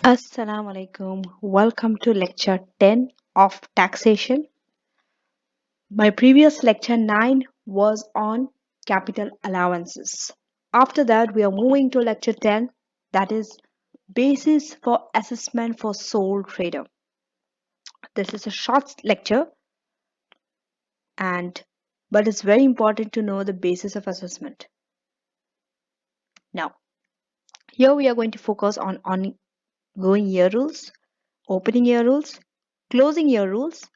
Assalamu alaikum. Welcome to lecture 10 of taxation. My previous lecture 9 was on capital allowances. After that, we are moving to lecture 10, that is basis for assessment for sole trader. This is a short lecture but it's very important to know the basis of assessment. Now, here we are going to focus on ongoing year rules, opening year rules, closing year rules,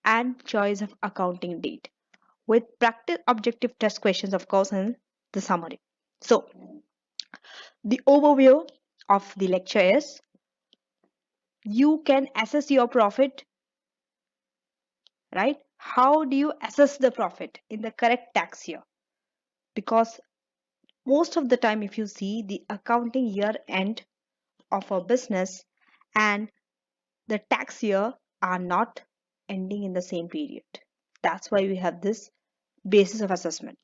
and choice of accounting date, with practice objective test questions, of course, and the summary. So, the overview of the lecture is you can assess your profit, right? How do you assess the profit in the correct tax year? Because most of the time, if you see the accounting year end of a business and the tax year are not ending in the same period. That's why we have this basis of assessment.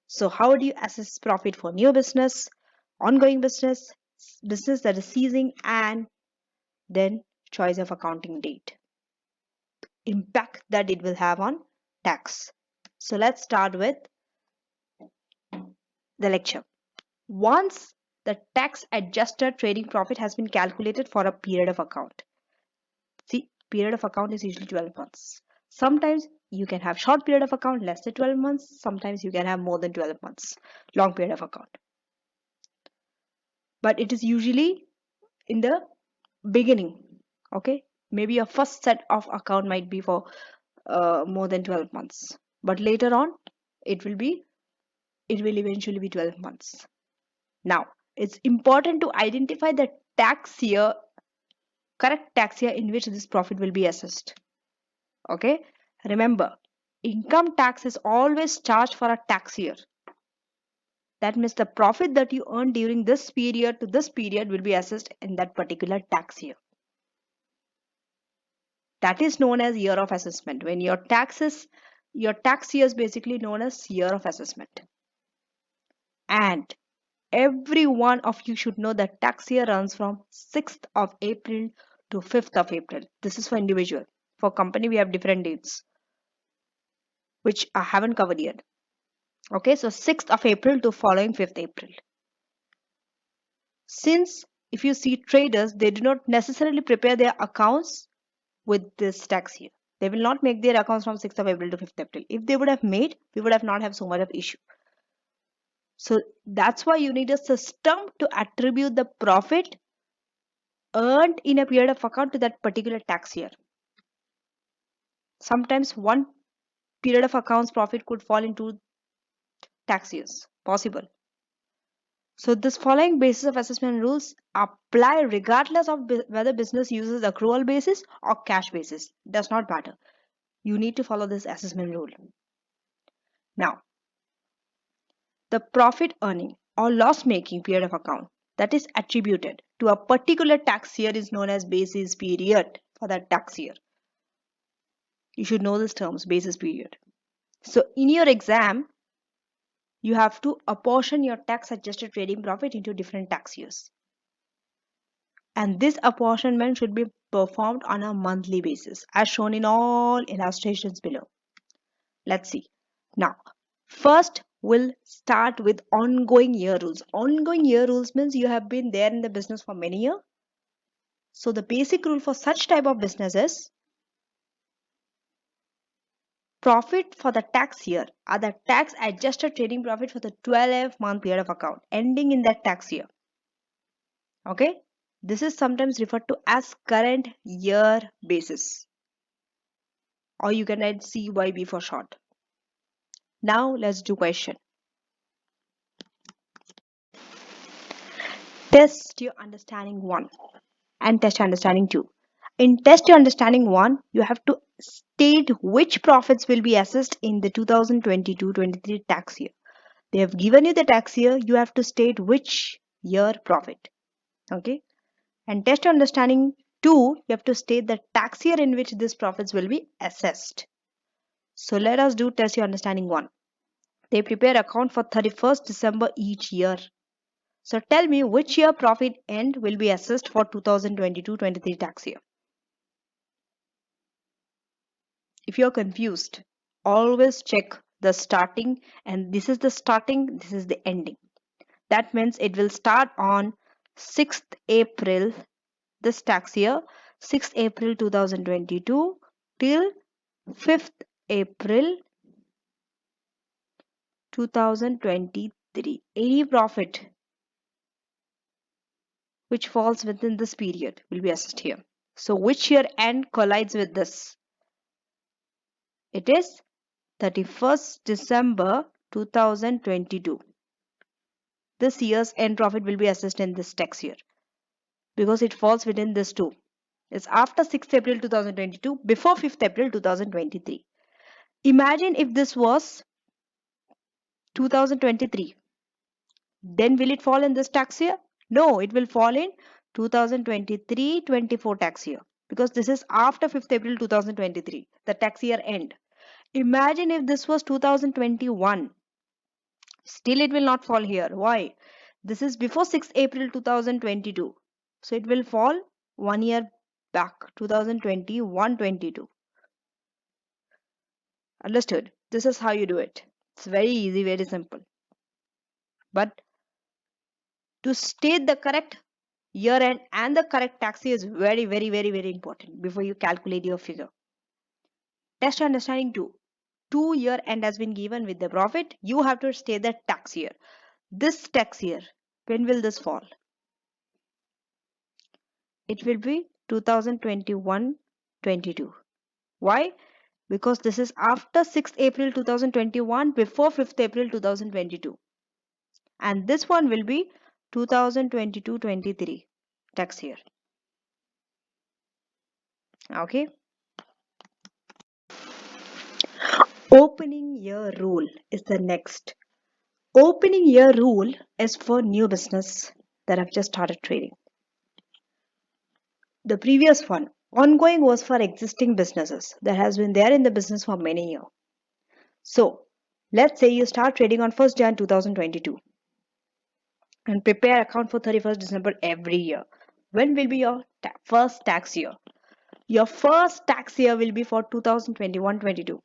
So how do you assess profit for new business, ongoing business, business that is ceasing, and then choice of accounting date, impact that it will have on tax? So let's start with the lecture. Once the tax adjusted trading profit has been calculated for a period of account. See, period of account is usually 12 months. Sometimes you can have short period of account less than 12 months. Sometimes you can have more than 12 months, long period of account. But it is usually in the beginning. Okay, maybe your first set of account might be for more than 12 months, but later on it will eventually be 12 months. Now it's important to identify the tax year, correct tax year in which this profit will be assessed. Okay, remember, income tax is always charged for a tax year. That means the profit that you earn during this period to this period will be assessed in that particular tax year. That is known as year of assessment. When your tax year is basically known as year of assessment. And every one of you should know that tax year runs from 6th of April to 5th of April. This is for individual. For company, we have different dates, which I haven't covered yet. Okay, so 6th of April to following 5th April. Since if you see traders, they do not necessarily prepare their accounts with this tax year. They will not make their accounts from 6th of April to 5th April. If they would have made, we would have not have so much of issue. So that's why you need a system to attribute the profit earned in a period of account to that particular tax year. Sometimes one period of accounts profit could fall into tax years, possible. So this following basis of assessment rules apply regardless of whether business uses accrual basis or cash basis. Does not matter. You need to follow this assessment rule. Now, the profit earning or loss making period of account that is attributed to a particular tax year is known as basis period for that tax year. You should know these terms, basis period. So in your exam, you have to apportion your tax adjusted trading profit into different tax years. And this apportionment should be performed on a monthly basis as shown in all illustrations below. Let's see. Now, first we'll start with ongoing year rules. Ongoing year rules means you have been there in the business for many years. So the basic rule for such type of business is profit for the tax year are the tax adjusted trading profit for the 12-month period of account ending in that tax year. Okay, this is sometimes referred to as current year basis, or you can write CYB for short. Now let's do question. Test your understanding 1 and test your understanding 2. In test your understanding 1, you have to state which profits will be assessed in the 2022-23 tax year. They have given you the tax year, you have to state which year profit. Okay. And test your understanding 2, you have to state the tax year in which these profits will be assessed. So let us do test your understanding 1. They prepare account for 31st December each year. So tell me which year profit end will be assessed for 2022-23 tax year. If you're confused, always check the starting, and this is the starting, this is the ending. That means it will start on 6th April this tax year, 6th April 2022 till 5th April 2023. Any profit which falls within this period will be assessed here. So which year end collides with this? It is 31st December 2022. This year's end profit will be assessed in this tax year because it falls within this two. It's after 6th April 2022, before 5th April 2023. Imagine if this was 2023. Then will it fall in this tax year? No, it will fall in 2023-24 tax year because this is after 5th April 2023, the tax year end. Imagine if this was 2021. Still it will not fall here. Why? This is before 6th April 2022. So it will fall 1 year back, 2021-22. Understood? This is how you do it. It's very easy, very simple. But to state the correct year end and the correct tax year is very important before you calculate your figure. Test understanding 2. 2 year end has been given with the profit. You have to state the tax year. This tax year, when will this fall? It will be 2021-22. Why? Because this is after 6th April 2021, before 5th April 2022. And this one will be 2022-23 tax year. Okay. Opening year rule is the next. Opening year rule is for new business that have just started trading. The previous one, ongoing, was for existing businesses that has been there in the business for many years. So let's say you start trading on 1st Jan 2022 and prepare account for 31st December every year. When will be your first tax year? Your first tax year will be for 2021-22.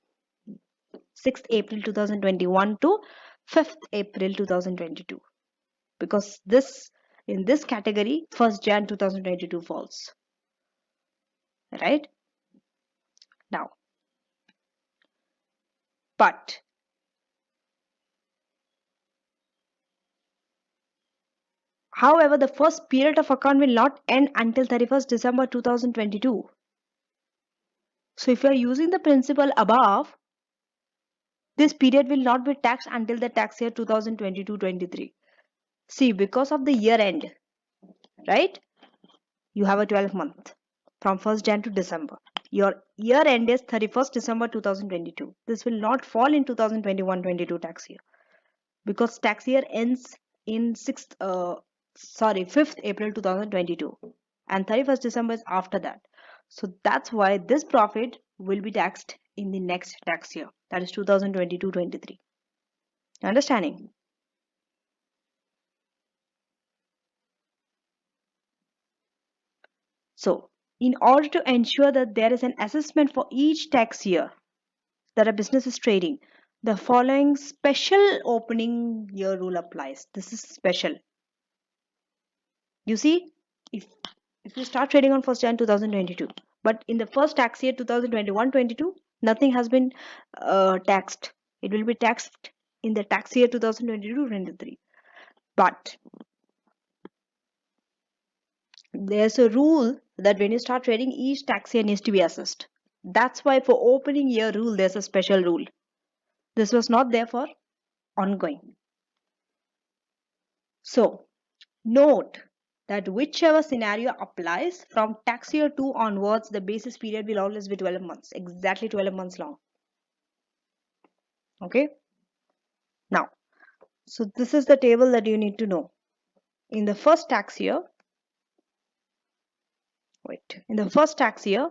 6th April 2021 to 5th April 2022. Because this, in this category, 1st Jan 2022 falls. Right? Now, but however, the first period of account will not end until 31st December 2022. So if you are using the principle above, this period will not be taxed until the tax year 2022-23. See, because of the year end, right? You have a 12 month from 1st Jan to December. Your year end is 31st December 2022. This will not fall in 2021-22 tax year because tax year ends in 5th April 2022 and 31st December is after that. So that's why this profit will be taxed in the next tax year, that is 2022-23. Understanding? So in order to ensure that there is an assessment for each tax year that a business is trading, the following special opening year rule applies. This is special. You see, if you start trading on 1st Jan 2022, but in the first tax year 2021-22, nothing has been taxed. It will be taxed in the tax year 2022-23. But there's a rule that when you start trading, each tax year needs to be assessed. That's why for opening year rule, there's a special rule. This was not there for ongoing. So note that whichever scenario applies from tax year 2 onwards, the basis period will always be 12 months, exactly 12 months long. Okay. Now, so this is the table that you need to know. In the first tax year, in the first tax year,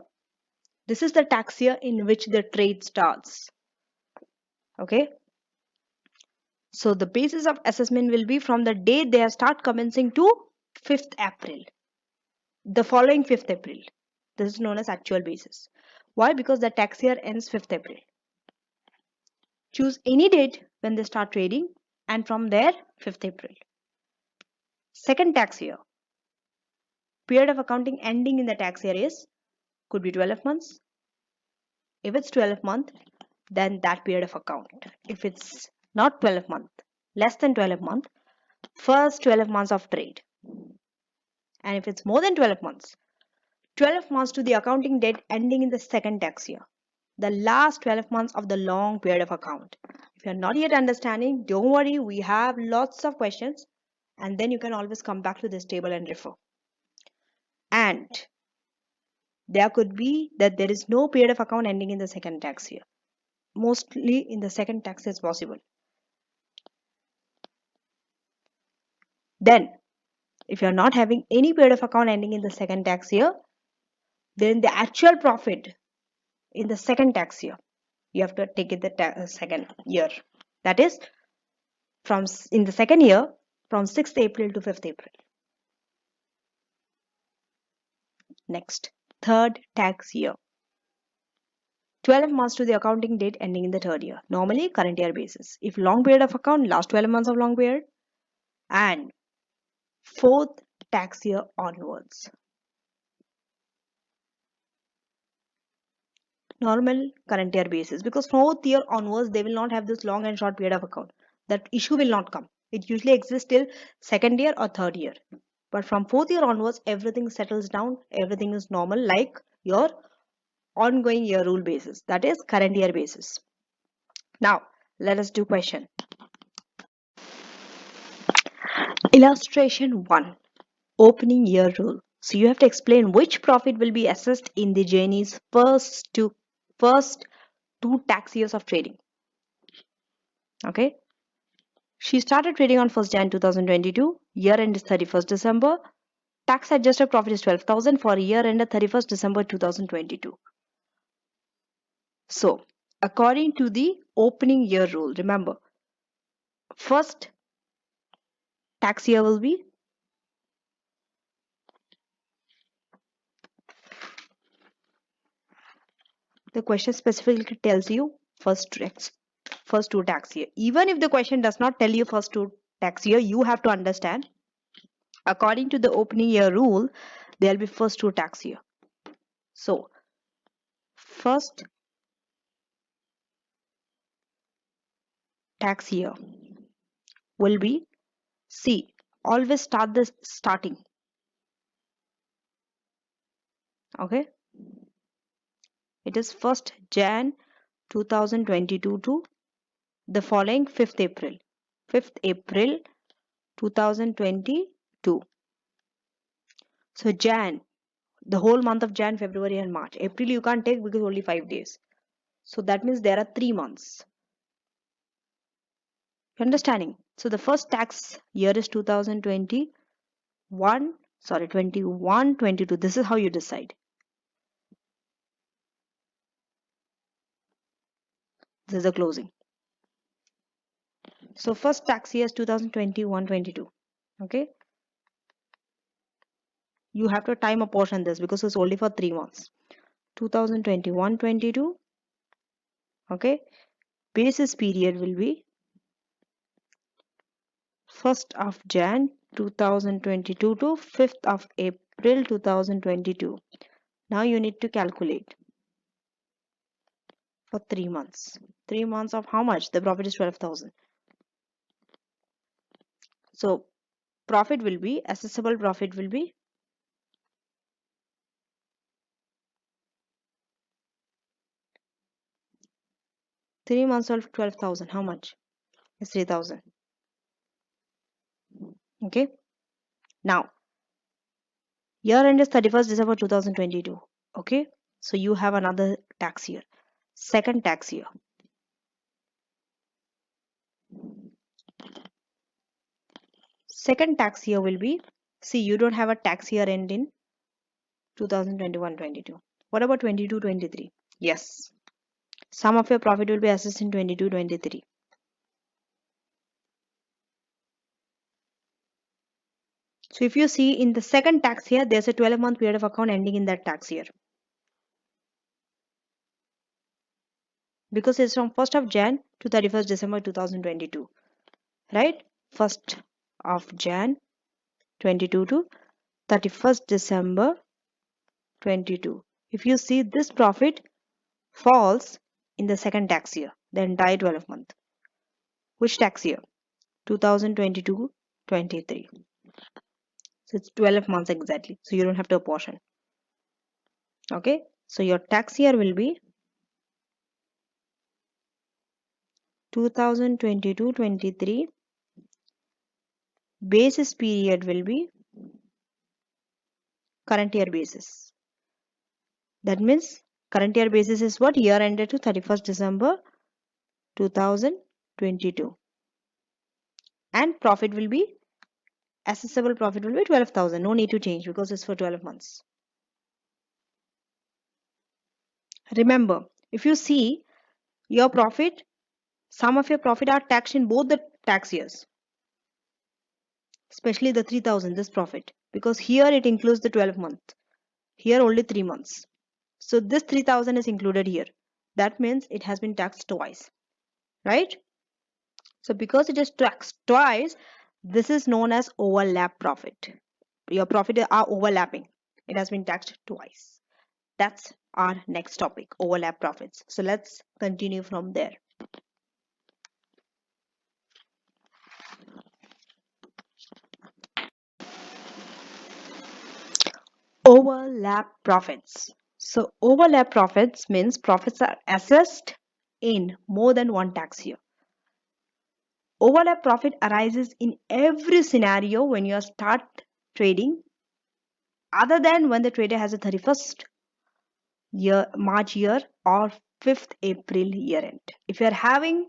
this is the tax year in which the trade starts. Okay. So the basis of assessment will be from the date they start commencing to 5th April. The following 5th April. This is known as actual basis. Why? Because the tax year ends 5th April. Choose any date when they start trading and from there 5th April. Second tax year. Period of accounting ending in the tax year is could be 12 months. If it's 12 month, then that period of account. If it's not 12 month, less than 12 month, first 12 months of trade. And if it's more than 12 months, 12 months to the accounting date ending in the second tax year. The last 12 months of the long period of account. If you're not yet understanding, don't worry, we have lots of questions and then you can always come back to this table and refer. And there could be that there is no period of account ending in the second tax year. Mostly in the second tax is possible. Then, if you're not having any period of account ending in the second tax year, then the actual profit in the second tax year, you have to take it the second year. That is, from in the second year, from 6th April to 5th April. Next, third tax year. 12 months to the accounting date ending in the third year. Normally, current year basis. If long period of account, last 12 months of long period. And fourth tax year onwards. Normal current year basis, because fourth year onwards they will not have this long and short period of account. That issue will not come. It usually exists till second year or third year, but from fourth year onwards everything settles down, everything is normal, like your ongoing year rule basis, that is current year basis. Now let us do question. Illustration 1, opening year rule. So you have to explain which profit will be assessed in the Janie's first two tax years of trading. Okay, she started trading on 1st Jan 2022. Year end is 31st December. Tax adjusted profit is 12,000 for year end at 31st December 2022. So, according to the opening year rule, remember, first tax year will be the question specifically tells you first two tax year. Even if the question does not tell you first two tax year, you have to understand according to the opening year rule, there will be first two tax year. So, first tax year will be, see, always start the starting. Okay, it is 1st Jan 2022 to the following 5th April. 5th April 2022. So Jan, the whole month of Jan, February and March. April you can't take because only 5 days. So that means there are 3 months. Understanding? So the first tax year is 2021, 21, 22. This is how you decide. This is the closing. So first tax year is 2021-22. Okay. You have to time apportion this because it's only for 3 months. 2021-22. Okay. Basis period will be 1st of Jan 2022 to 5th of April 2022. Now you need to calculate for 3 months. 3 months of how much? The profit is 12,000. So profit will be, assessable profit will be 3 months of 12,000. How much? It's 3,000. Okay. Now year end is 31st December 2022. Okay. So you have another tax year. Second tax year. Second tax year will be, see, you don't have a tax year end in 2021-22. What about 22-23? Yes. Some of your profit will be assessed in 22-23. So if you see in the second tax year, there's a 12-month period of account ending in that tax year. Because it's from 1st of Jan to 31st December 2022. Right? 1st of Jan 22 to 31st December 22. If you see, this profit falls in the second tax year, the entire 12 month. Which tax year? 2022-23. So it's 12 months exactly. So you don't have to apportion. Okay. So your tax year will be 2022-23. Basis period will be current year basis. That means current year basis is what? Year ended to 31st December 2022. And profit will be, assessable profit will be 12,000. No need to change because it's for 12 months. Remember, if you see your profit, some of your profit are taxed in both the tax years, especially the 3,000, this profit, because here it includes the 12 month, here only 3 months. So this 3,000 is included here. That means it has been taxed twice, right? So because it is taxed twice, this is known as overlap profit. Your profit are overlapping. It has been taxed twice. That's our next topic, overlap profits. So let's continue from there. Overlap profits. So overlap profits means profits are assessed in more than one tax year. Overlap profit arises in every scenario when you start trading, other than when the trader has a 31st year March year or 5th April year end. If you are having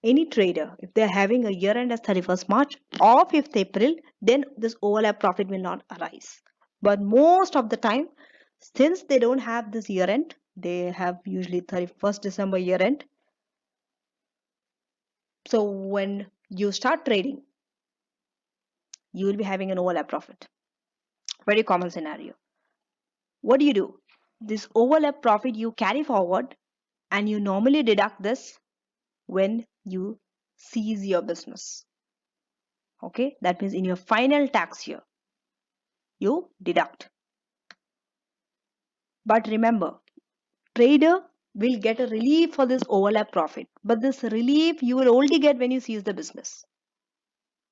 any trader, if they are having a year end as 31st March or 5th April, then this overlap profit will not arise. But most of the time, since they don't have this year end, they have usually 31st December year end. So when you start trading, you will be having an overlap profit. Very common scenario. What do? This overlap profit you carry forward, and you normally deduct this when you cease your business. Okay, that means in your final tax year, you deduct. But remember, trader will get a relief for this overlap profit, but this relief you will only get when you cease the business.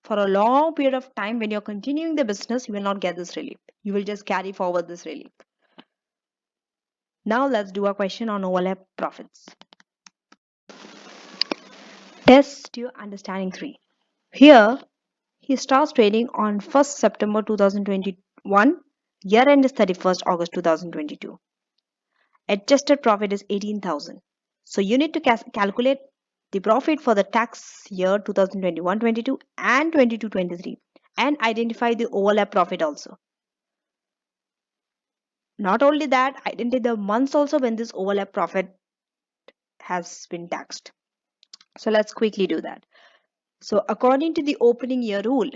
For a long period of time, when you're continuing the business, you will not get this relief. You will just carry forward this relief. Now let's do a question on overlap profits. Test your understanding 3. Here, he starts trading on 1st September 2021. Year end is 31st August 2022. Adjusted profit is 18,000. So you need to calculate the profit for the tax year 2021-22 and 22-23 and identify the overlap profit also. Not only that, identify the months also when this overlap profit has been taxed. So let's quickly do that. So according to the opening year rule,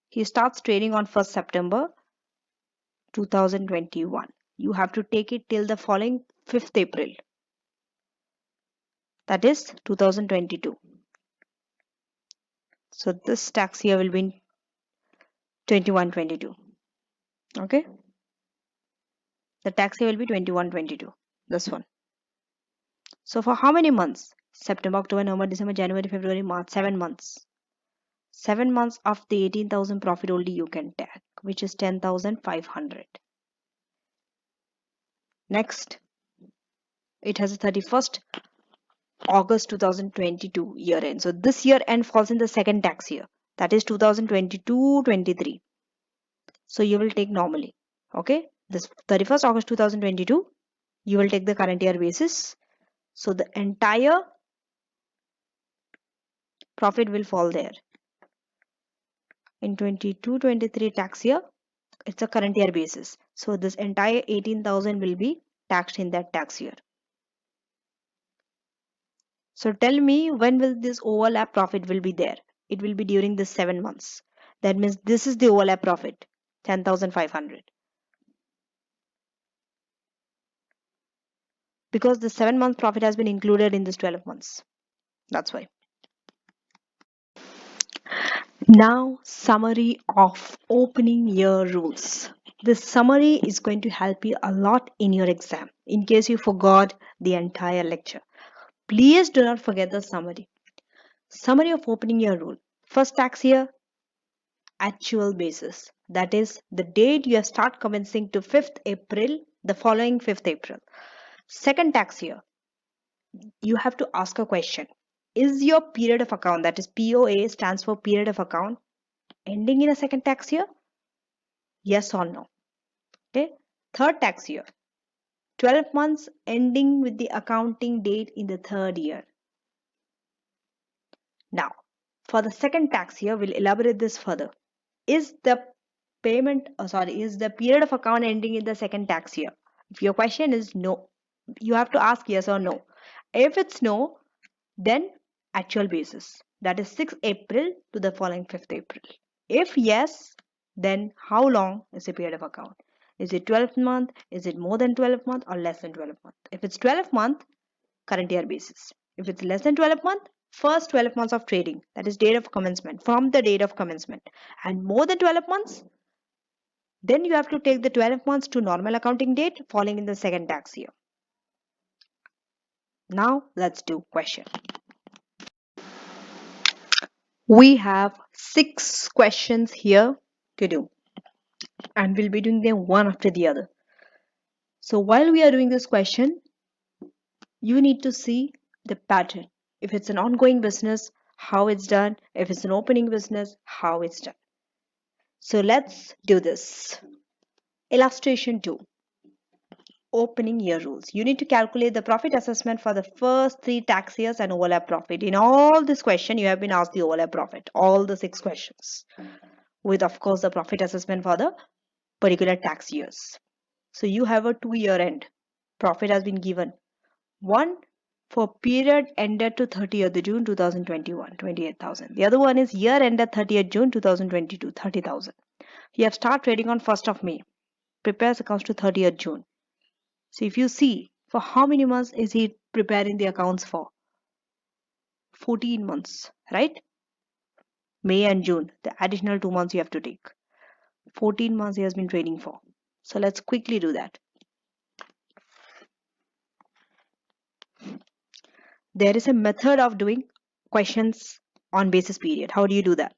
he starts trading on 1st September 2021. You have to take it till the following 5th April. That is 2022. So this tax year will be in 21-22. Okay. The tax year will be 21-22. This one. So for how many months? September, October, November, December, January, February, March. 7 months. 7 months of the 18,000 profit only you can take, which is 10,500. Next, it has a 31st August 2022 year end. So this year end falls in the second tax year. That is 2022-23. So you will take normally. Okay. This 31st August 2022, you will take the current year basis. So the entire profit will fall there. In 22-23 tax year, it's a current year basis. So this entire 18,000 will be taxed in that tax year. So tell me, when will this overlap profit will be there? It will be during this 7 months. That means this is the overlap profit, 10,500. Because the 7 month profit has been included in this 12 months. That's why. Now, summary of opening year rules. This summary is going to help you a lot in your exam in case you forgot the entire lecture. Please do not forget the summary. Summary of opening year rule. First tax year, actual basis. That is the date you start commencing to 5th April, the following 5th April. Second tax year, you have to ask a question. Is your period of account, that is POA stands for period of account, ending in a second tax year? Yes or no? Okay. Third tax year, 12 months ending with the accounting date in the third year. Now, for the second tax year, we'll elaborate this further. Is the is the period of account ending in the second tax year? If your question is no, you have to ask yes or no. If it's no, then actual basis. That is 6th April to the following 5th April. If yes, then how long is the period of account? Is it 12 month? Is it more than 12 month or less than 12 month? If it's 12 month, current year basis. If it's less than 12 month, first 12 months of trading, that is date of commencement, from the date of commencement. And more than 12 months, then you have to take the 12 months to normal accounting date falling in the second tax year. Now let's do question. We have 6 questions here to do, and we'll be doing them one after the other. So while we are doing this question, you need to see the pattern. If it's an ongoing business, how it's done. If it's an opening business, how it's done. So let's do this. Illustration 2. Opening year rules. You need to calculate the profit assessment for the first 3 tax years and overlap profit. In all this question, you have been asked the overlap profit. All the 6 questions. With, of course, the profit assessment for the particular tax years. So you have a 2-year end. Profit has been given. One for period ended to 30th June 2021, 28,000. The other one is year ended 30th June 2022, 30,000. You have started trading on 1st of May. Prepares accounts to 30th June. So if you see, for how many months is he preparing the accounts for? 14 months, right? May and June, the additional 2 months you have to take. 14 months he has been trading for. So let's quickly do that. There is a method of doing questions on basis period. How do you do that?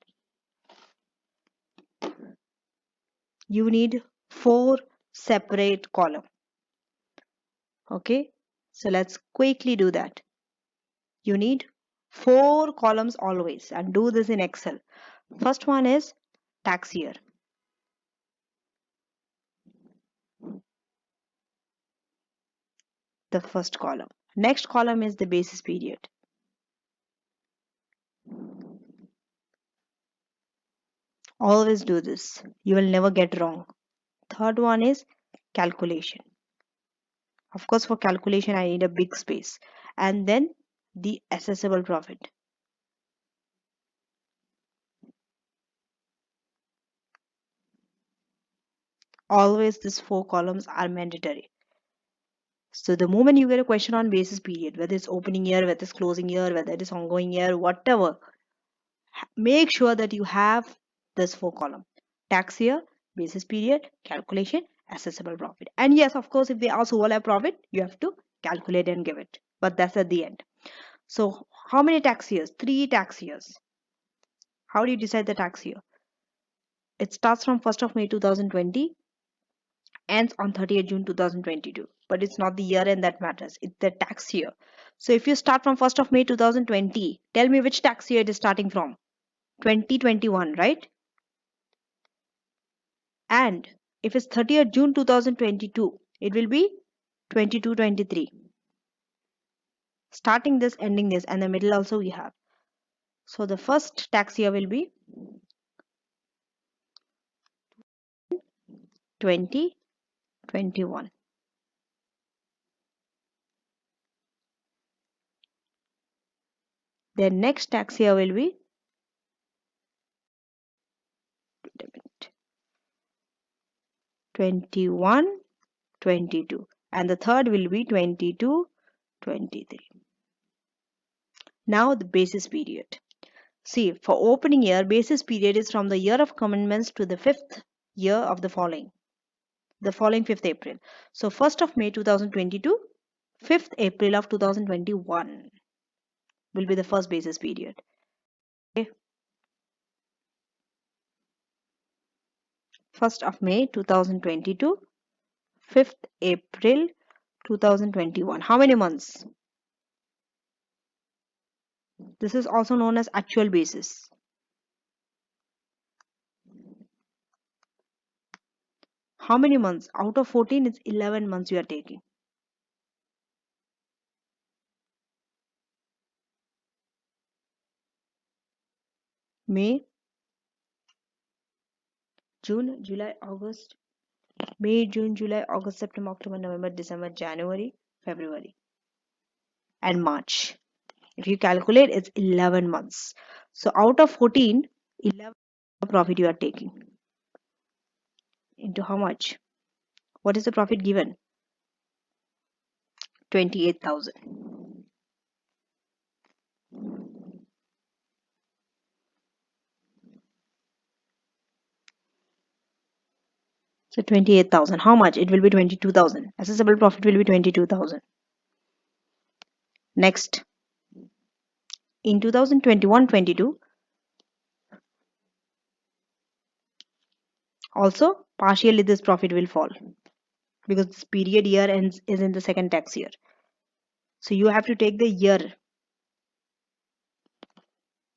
You need 4 separate columns. Okay, so let's quickly do that. You need 4 columns always, and do this in Excel. First one is tax year. The first column. Next column is the basis period. Always do this. You will never get wrong. Third one is calculation. Of course, for calculation, I need a big space. And then the assessable profit. Always these 4 columns are mandatory. So the moment you get a question on basis period, whether it's opening year, whether it's closing year, whether it is ongoing year, whatever, make sure that you have this 4 column. Tax year, basis period, calculation, assessable profit. And yes, of course, if they ask overlap profit, you have to calculate and give it. But that's at the end. So how many tax years? 3 tax years. How do you decide the tax year? It starts from 1st of May 2020, ends on 30th June 2022. But it's not the year end that matters. It's the tax year. So if you start from 1st of May 2020, tell me which tax year it is starting from. 2021, right? And if it's 30th June 2022, it will be 22-23. Starting this, ending this, and the middle also we have. So the first tax year will be 2021. The next tax year will be 21, 22, and the third will be 22, 23. Now the basis period. See, for opening year, basis period is from the year of commencement to the 5th year of the following 5th April. So 1st of May 2022, 5th April of 2021 will be the first basis period. Okay. 1st of May 2022, 5th April 2021. How many months? This is also known as actual basis. How many months? Out of 14, it's 11 months you are taking. May, June, July, August, May, June, July, August, September, October, November, December, January, February, and March. If you calculate, it's 11 months. So out of 14, 11 profit you are taking. Into how much? What is the profit given? 28,000. So 28,000. How much? It will be 22,000. Assessable profit will be 22,000. Next, in 2021-22, also partially this profit will fall because this period year ends is in the second tax year. So you have to take the year.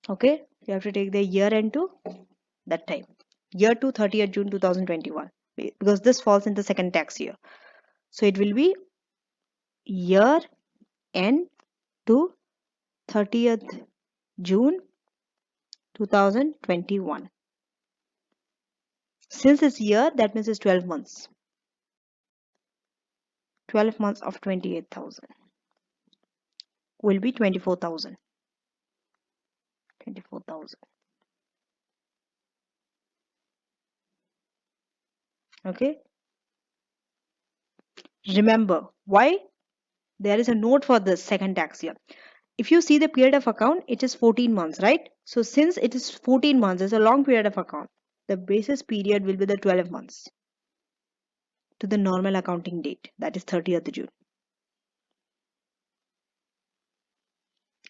Okay, you have to take the year into that time. Year to 30th June 2021 because this falls in the second tax year. So it will be year end to 30th June 2021. Since it's year, that means it's 12 months. 12 months of 28,000 will be 24,000. 24,000. Okay. Remember, why? There is a note for the second tax year. If you see the period of account, it is 14 months, right? So since it is 14 months, it's a long period of account. The basis period will be the 12 months to the normal accounting date, that is 30th June.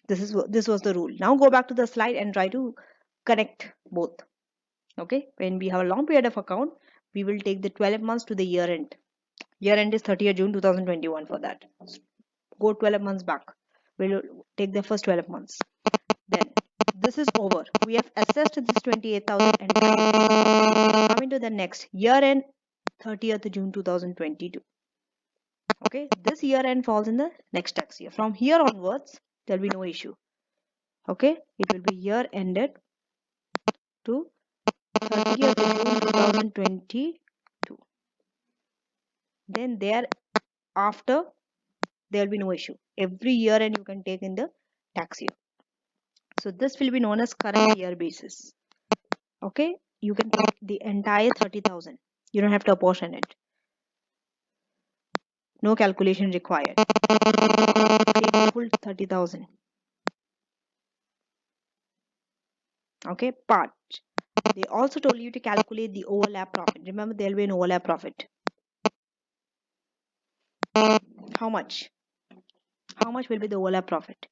This was the rule. Now go back to the slide and try to connect both. Okay, when we have a long period of account, we will take the 12 months to the year end. Year end is 30th June 2021 for that. Go 12 months back. We'll take the first 12 months. Then this is over. We have assessed this 28,000 and come into the next year end 30th June 2022. Okay, this year end falls in the next tax year. From here onwards, there will be no issue. Okay, it will be year ended to 30th June 2022. Then thereafter, there will be no issue. Every year end you can take in the tax year. So this will be known as current year basis. Okay, you can take the entire 30,000. You don't have to apportion it. No calculation required. Take the full 30,000. Okay, but they also told you to calculate the overlap profit. Remember, there will be an overlap profit. How much? How much will be the overlap profit?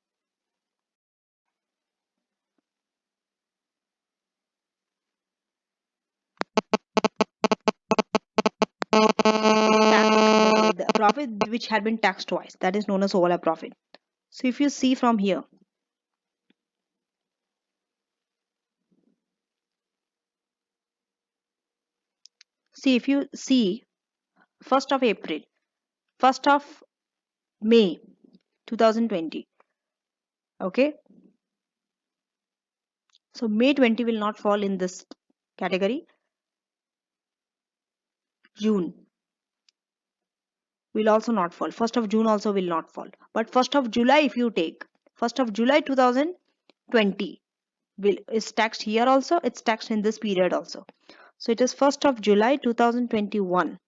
The profit which had been taxed twice, that is known as overlap profit. So if you see from here, see if you see 1st of April, 1st of May 2020. Okay, so May 20 will not fall in this category. June will also not fall. 1st of June also will not fall. But 1st of July, if you take 1st of July 2020 is taxed here also. It's taxed in this period also. So it is 1st of July 2021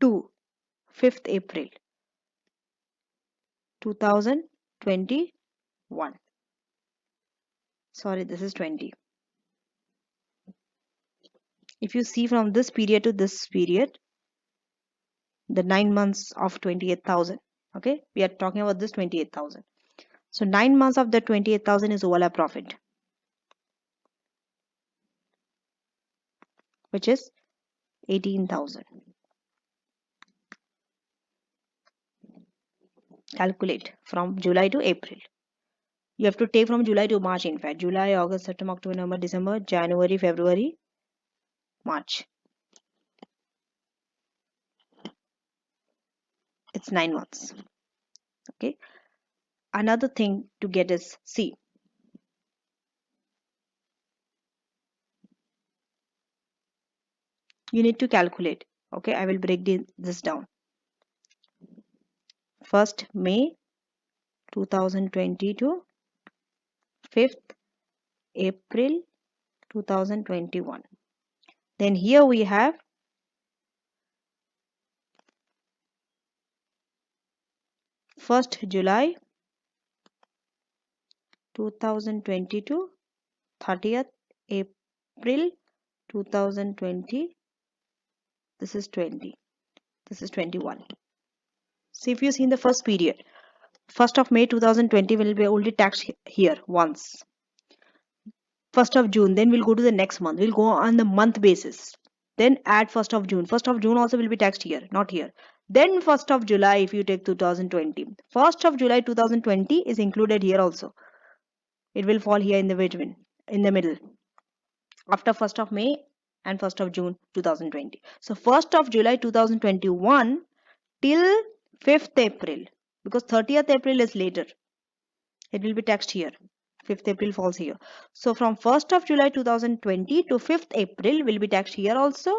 to 5th April 2021. Sorry, this is 20. If you see from this period to this period, the 9 months of 28,000. Okay, we are talking about this 28,000. So 9 months of the 28,000 is overlap profit, which is 18,000. Calculate from July to April. You have to take from July to March, in fact. July, August, September, October, November, December, January, February, March. It's 9 months. Okay. Another thing to get is C. You need to calculate. Okay, I will break this down. 1st May 2020 to 5th April 2021. Then here we have 1st July 2020 to 30th April 2020. This is 20. This is 21. So if you see in the first period, 1st of May 2020 will be only taxed here once. 1st of June, then we'll go to the next month. We'll go on the month basis. Then add 1st of June. 1st of June also will be taxed here, not here. Then 1st of July, if you take 2020. 1st of July 2020 is included here also. It will fall here in the between, in the middle. After 1st of May and 1st of June 2020. So 1st of July 2021 till 5th April, because 30th April is later. It will be taxed here. 5th April falls here. So from 1st of July 2020 to 5th April will be taxed here also.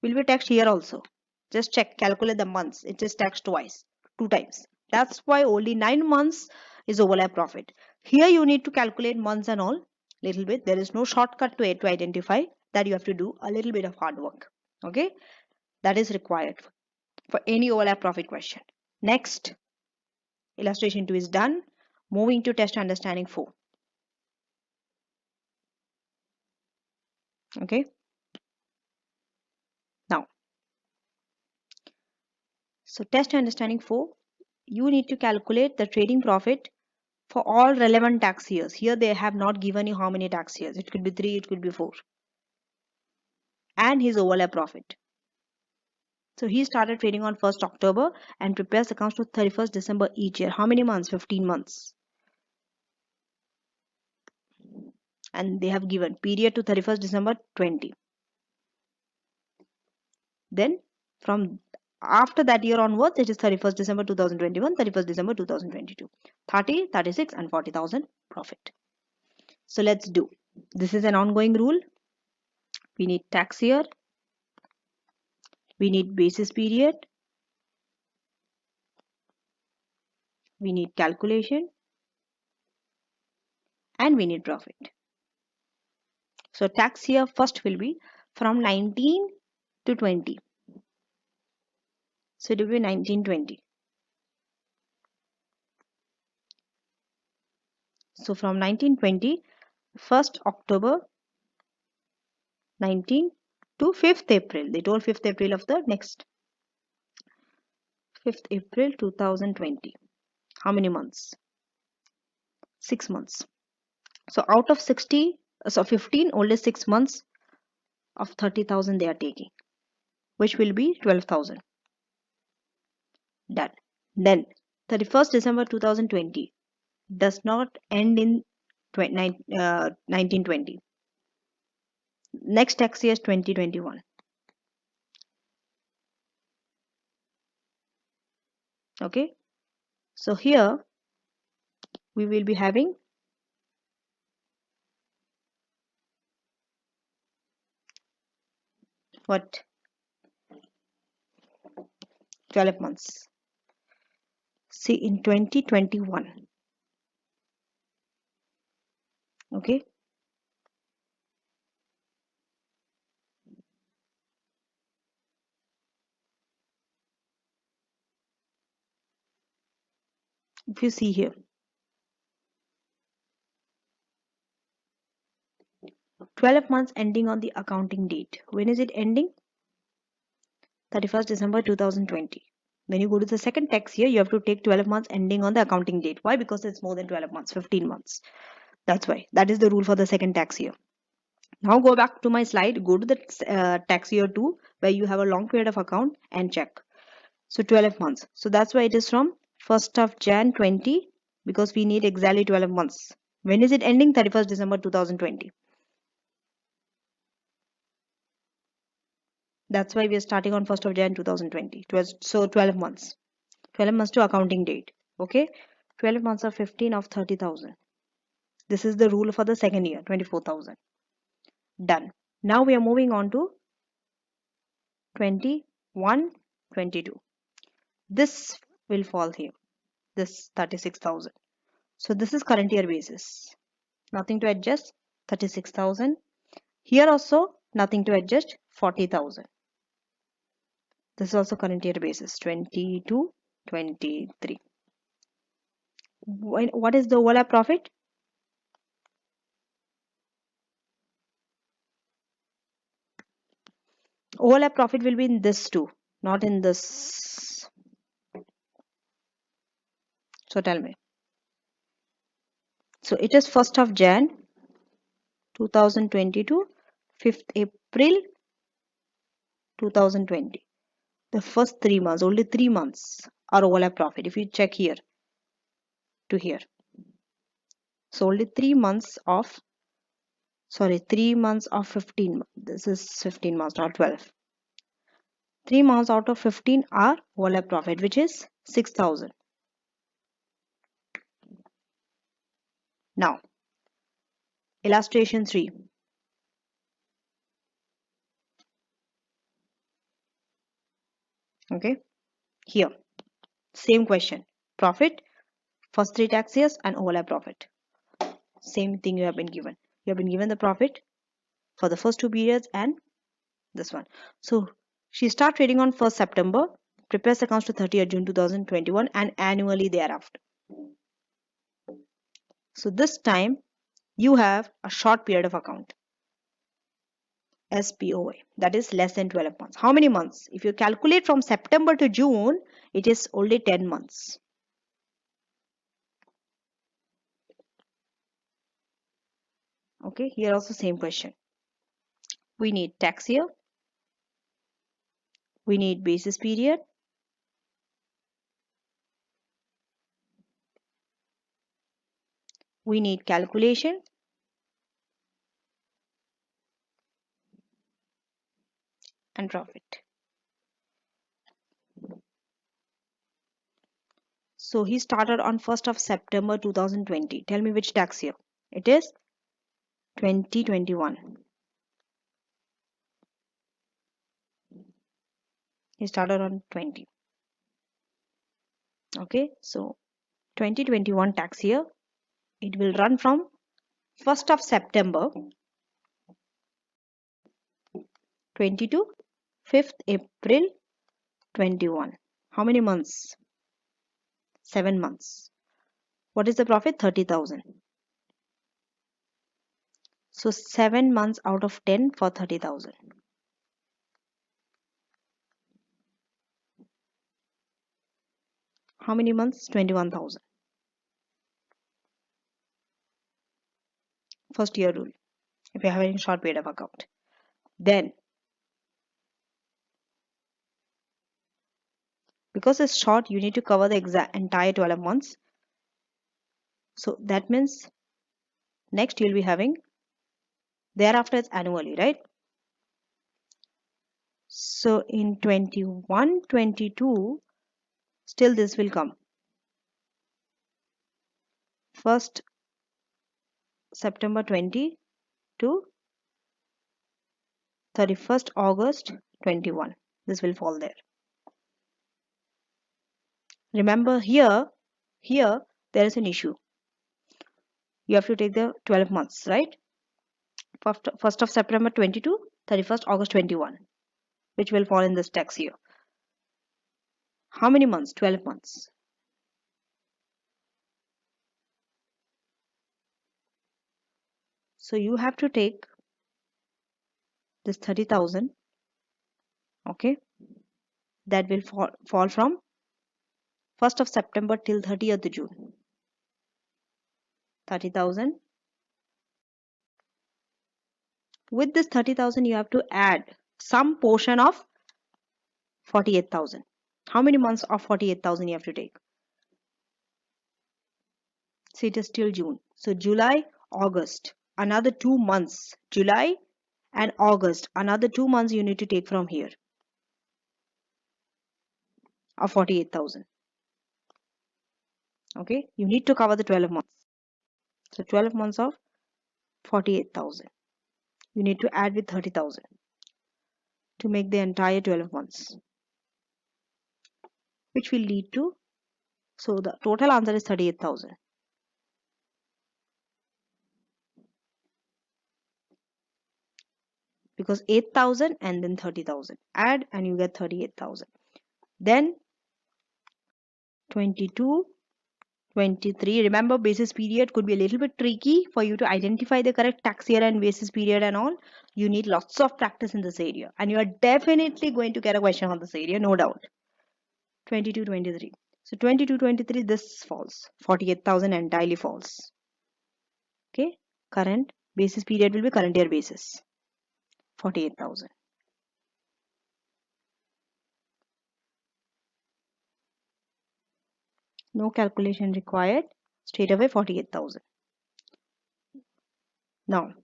Will be taxed here also. Just check, calculate the months. It is taxed twice, 2 times. That's why only 9 months is overlap profit. Here you need to calculate months and all little bit. There is no shortcut to it to identify that. You have to do a little bit of hard work. Okay, that is required for any overlap profit question. Next, illustration 2 is done. Moving to test understanding 4. Okay, now, so test understanding 4, you need to calculate the trading profit for all relevant tax years. Here they have not given you how many tax years. It could be 3, it could be 4. And his overlap profit. So he started trading on 1st October and prepares accounts to 31st December each year. How many months? 15 months. And they have given period to 31st December 20. Then from after that year onwards, it is 31st December 2021, 31st December 2022. 30, 36 and 40,000 profit. So let's do. This is an ongoing rule. We need tax year. We need basis period. We need calculation. And we need profit. So tax year first will be from 19 to 20. So it will be 1920. So from 1920, 1st October 19 to 5th April. They told 5th April of the next. 5th April 2020. How many months? 6 months. So out of 60, so 15, only 6 months of 30,000 they are taking, which will be 12,000. Done. Then 31st December 2020 does not end in 1920. Next tax year is 2021. Okay. So here we will be having what? 12 months. See, in 2021. Okay. If you see here, 12 months ending on the accounting date. When is it ending? 31st December 2020. When you go to the second tax year, you have to take 12 months ending on the accounting date. Why? Because it's more than 12 months, 15 months. That's why. That is the rule for the second tax year. Now go back to my slide. Go to the tax year 2 where you have a long period of account and check. So 12 months. So that's why it is from 1st of Jan 20 because we need exactly 12 months. When is it ending? 31st December 2020. That's why we are starting on 1st of Jan 2020. So 12 months. 12 months to accounting date. Okay. 12 months of 15 of 30,000. This is the rule for the second year, 24,000. Done. Now we are moving on to 21, 22. This will fall here. This 36,000. So this is current year basis. Nothing to adjust. 36,000. Here also nothing to adjust. 40,000. This is also current year basis. 22, 23. What is the overlap profit? Overlap profit will be in this too, not in this. So tell me. So it is 1st of Jan 2020 to 5th April 2020. The first 3 months, only 3 months are overlap profit. If you check here to here. So only 3 months of, 3 months of 15. This is 15 months, not 12. 3 months out of 15 are overlap profit, which is 6,000. Now, illustration 3. Okay, here, same question. Profit, first 3 tax years and overlap profit. Same thing you have been given. You have been given the profit for the first 2 periods and this one. So, she starts trading on 1st September, prepares accounts to 30th June 2021 and annually thereafter. So, this time you have a short period of account. SPOA, that is less than 12 months. How many months? If you calculate from September to June, it is only 10 months. Okay, here also same question. We need tax year. We need basis period. We need calculation. And profit. So he started on 1st of September 2020. Tell me which tax year. It is 2021. He started on 20. Okay, so 2021 tax year. It will run from 1st of September 20 to 5th April 21. How many months? 7 months. What is the profit? 30,000. So 7 months out of 10 for 30,000. How many months? 21,000. First year rule. If you are having short period of account. Then, because it's short, you need to cover the entire 12 months. So that means next you'll be having, thereafter it's annually, right? So in 21, 22, still this will come. 1st September 20 to 31st August 21. This will fall there. Remember here there is an issue. You have to take the 12 months, right? 1st of September 22, 31st August 21, which will fall in this tax year. How many months? 12 months. So you have to take this 30,000, okay, that will fall from 1st of September till 30th of June. 30,000. With this 30,000, you have to add some portion of 48,000. How many months of 48,000 you have to take? So it is till June. So July, August, another 2 months. July and August, another 2 months you need to take from here of 48,000. Okay, you need to cover the 12 months. So 12 months of 48,000. You need to add with 30,000 to make the entire 12 months, which will lead to, so the total answer is 38,000. Because 8,000 and then 30,000. Add and you get 38,000. Then 22, 23. Remember, basis period could be a little bit tricky for you to identify the correct tax year and basis period and all. You need lots of practice in this area. And you are definitely going to get a question on this area, no doubt. 22, 23. So 22, 23, this falls. 48,000 entirely falls. Okay. Current basis period will be current year basis. 48,000. No calculation required. Straight away 48,000. Now,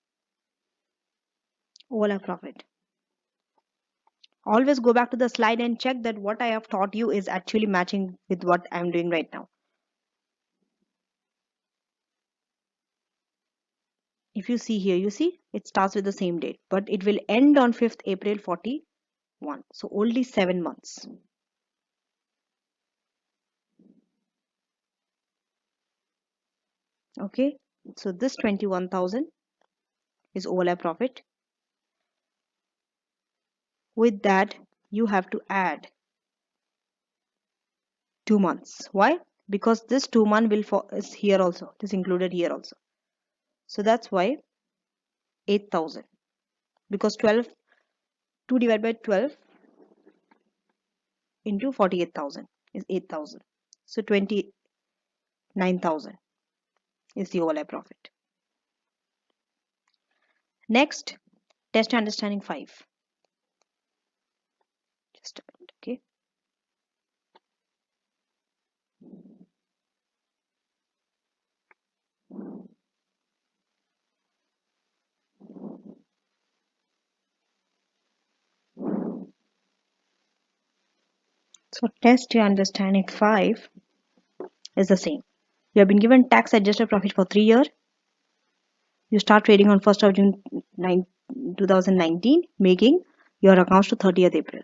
overall profit. Always go back to the slide and check that what I have taught you is actually matching with what I'm doing right now. If you see here, you see it starts with the same date, but it will end on 5th April 41. So only 7 months. Okay, so this 21,000 is overlap profit. With that, you have to add 2 months. Why? Because this 2 month is here also. It is included here also. So that's why 8,000. Because 2 divided by 12 into 48,000 is 8,000. So 29,000 is the overlap profit. Next, test understanding 5. Just a minute, okay. So test your understanding 5 is the same. You have been given tax adjusted profit for 3 years. You start trading on 1st of June 2019, making your accounts to 30th April.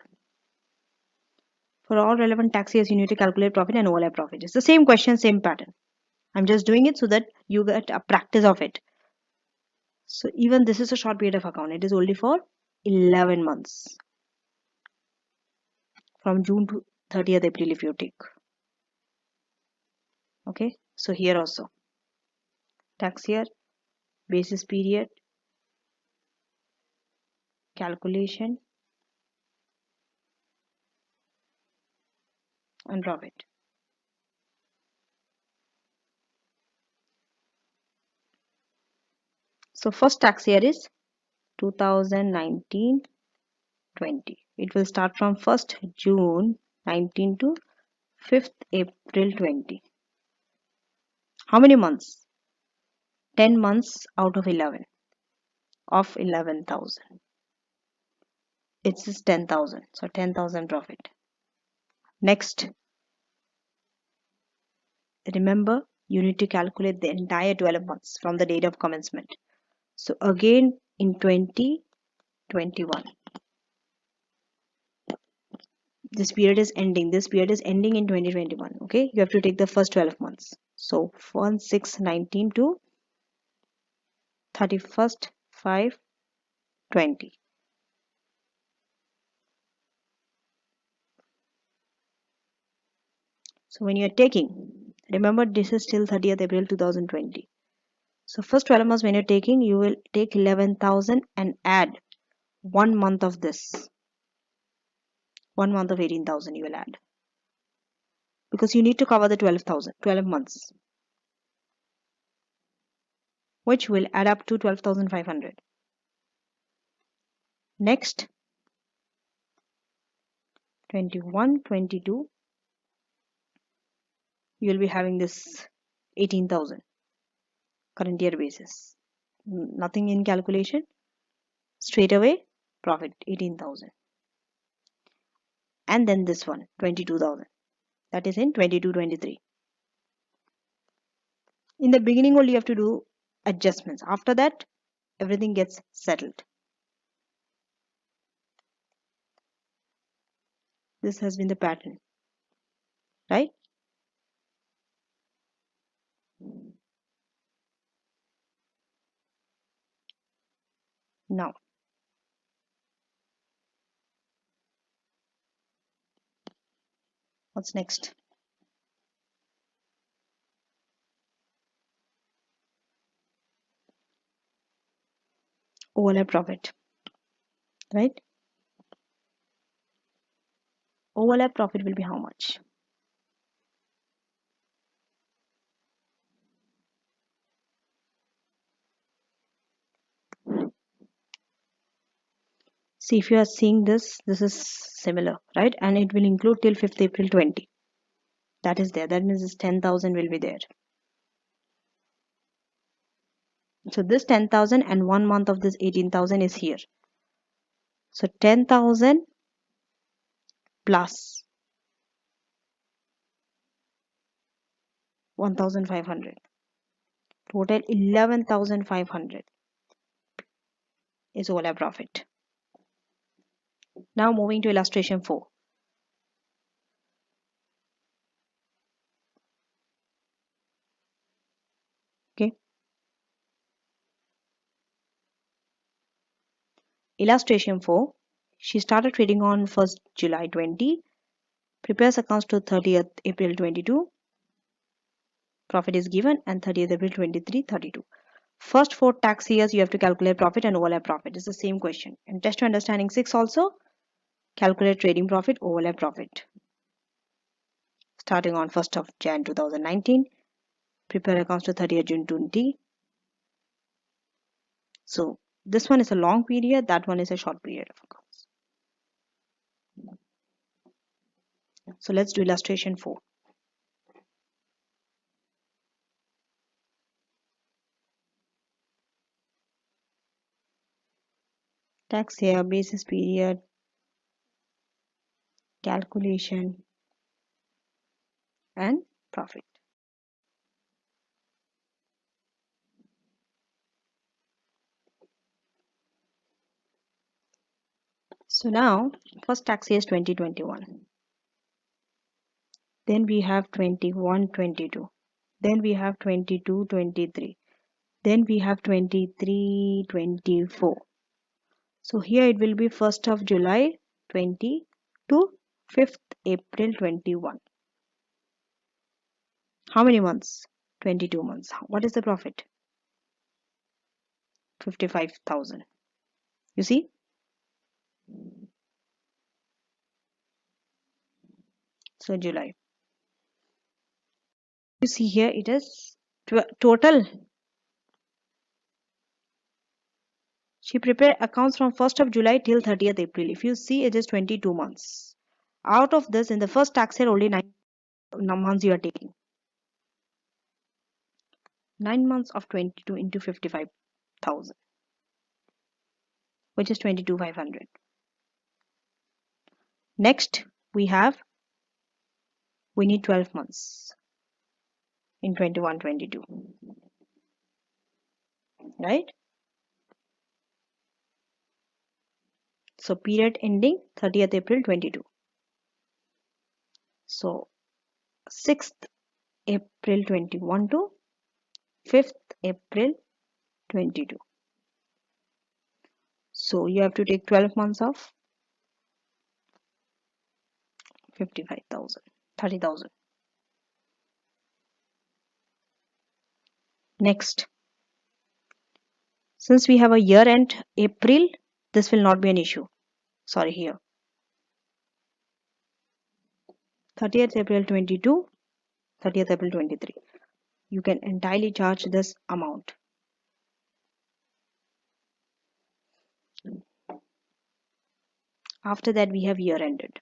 For all relevant tax years, you need to calculate profit and overlap profit. It's the same question, same pattern. I'm just doing it so that you get a practice of it. So even this is a short period of account. It is only for 11 months. From June to 30th April if you take. Okay, so here also. Tax year, basis period, calculation, and profit. So first tax year is 2019-20. It will start from 1st June 19 to 5th April 20. How many months? 10 months out of 11 of 11,000. It's just 10,000. So 10,000 profit. Next, remember you need to calculate the entire 12 months from the date of commencement. So again in 2021. This period is ending in 2021. Okay, you have to take the first 12 months. So 1/6/19 to 31st/5/20. So when you are taking, remember this is till 30th April 2020. So first 12 months when you're taking, you will take 11,000 and add 1 month of this. 1 month of 18,000 you will add. Because you need to cover the 12 months. Which will add up to 12,500. Next, 21, 22, you will be having this 18,000 current year basis. Nothing in calculation. Straight away, profit 18,000. And then this one, 22,000. That is in 22, 23. In the beginning only you have to do adjustments. After that, everything gets settled. This has been the pattern, right? Now, what's next? Overlap profit, right? Overlap profit will be how much? See, if you are seeing this, this is similar, right? And it will include till 5th April 20. That is there. That means this 10,000 will be there. So this 10,000 and 1 month of this 18,000 is here. So 10,000 plus 1,500. Total 11,500 is overlap profit. Now moving to illustration 4. Okay. Illustration 4. She started trading on 1st July 20. Prepares accounts to 30th April 22. Profit is given and 30th April 23, 32. First 4 tax years you have to calculate profit and overlap profit. It's the same question. And test to understanding 6 also, calculate trading profit, overlap profit. Starting on 1st of Jan 2019, prepare accounts to 30th June 20. So this one is a long period, that one is a short period of accounts. So let's do illustration 4. Tax year, basis period, calculation, and profit. So now, first tax year is 2021. Then we have 21, 22. Then we have 22, 23. Then we have 23, 24. So here it will be 1st of July 20 to 5th April 21. How many months? 22 months. What is the profit? 55,000. You see? So July. You see here it is total. She prepared accounts from 1st of July till 30th April. If you see, it is 22 months. Out of this, in the first tax year, only 9 months you are taking. 9 months of 22 into 55,000, which is 22,500. Next, we need 12 months in 21, 22. Right? So period ending 30th April 22. So 6th April 21 to 5th April 22. So you have to take 12 months of 55,000, 30,000. Next, Since we have a year end April, this will not be an issue. Sorry, here 30th April 22, 30th April 23. You can entirely charge this amount. After that, we have year ended.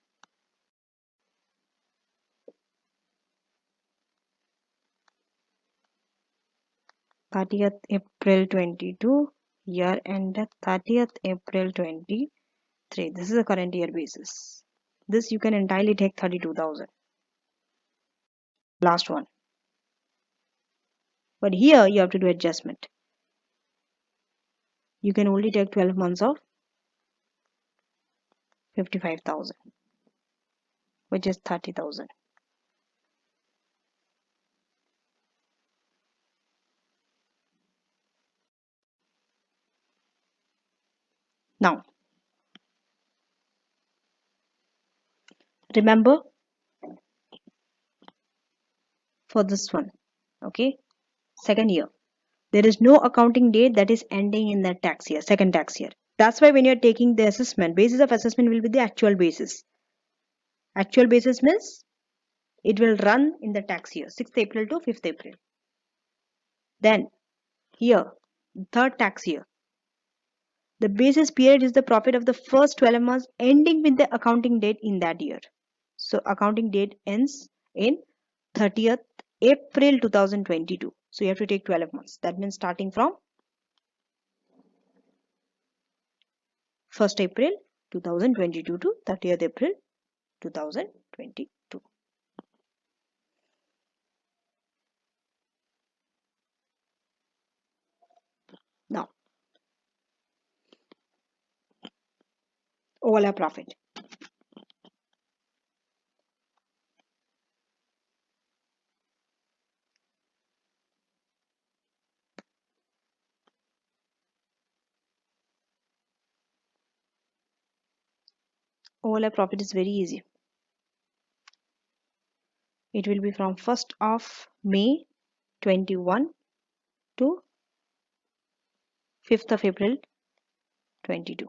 30th April 22, year ended 30th April 23. This is a current year basis. This you can entirely take 32,000. Last one. But here you have to do adjustment. You can only take 12 months of 55,000, which is 30,000. Now, remember for this one, okay, second year, there is no accounting date that is ending in that tax year, second tax year. That's why when you're taking the assessment, basis of assessment will be the actual basis. Actual basis means it will run in the tax year, 6th April to 5th April. Then here, third tax year, the basis period is the profit of the first 12 months ending with the accounting date in that year. So accounting date ends in 30th April 2022. So you have to take 12 months. That means starting from 1st April 2022 to 30th April 2022. Now, overall profit. Overall profit is very easy. It will be from 1st of May 21 to 5th of April 22.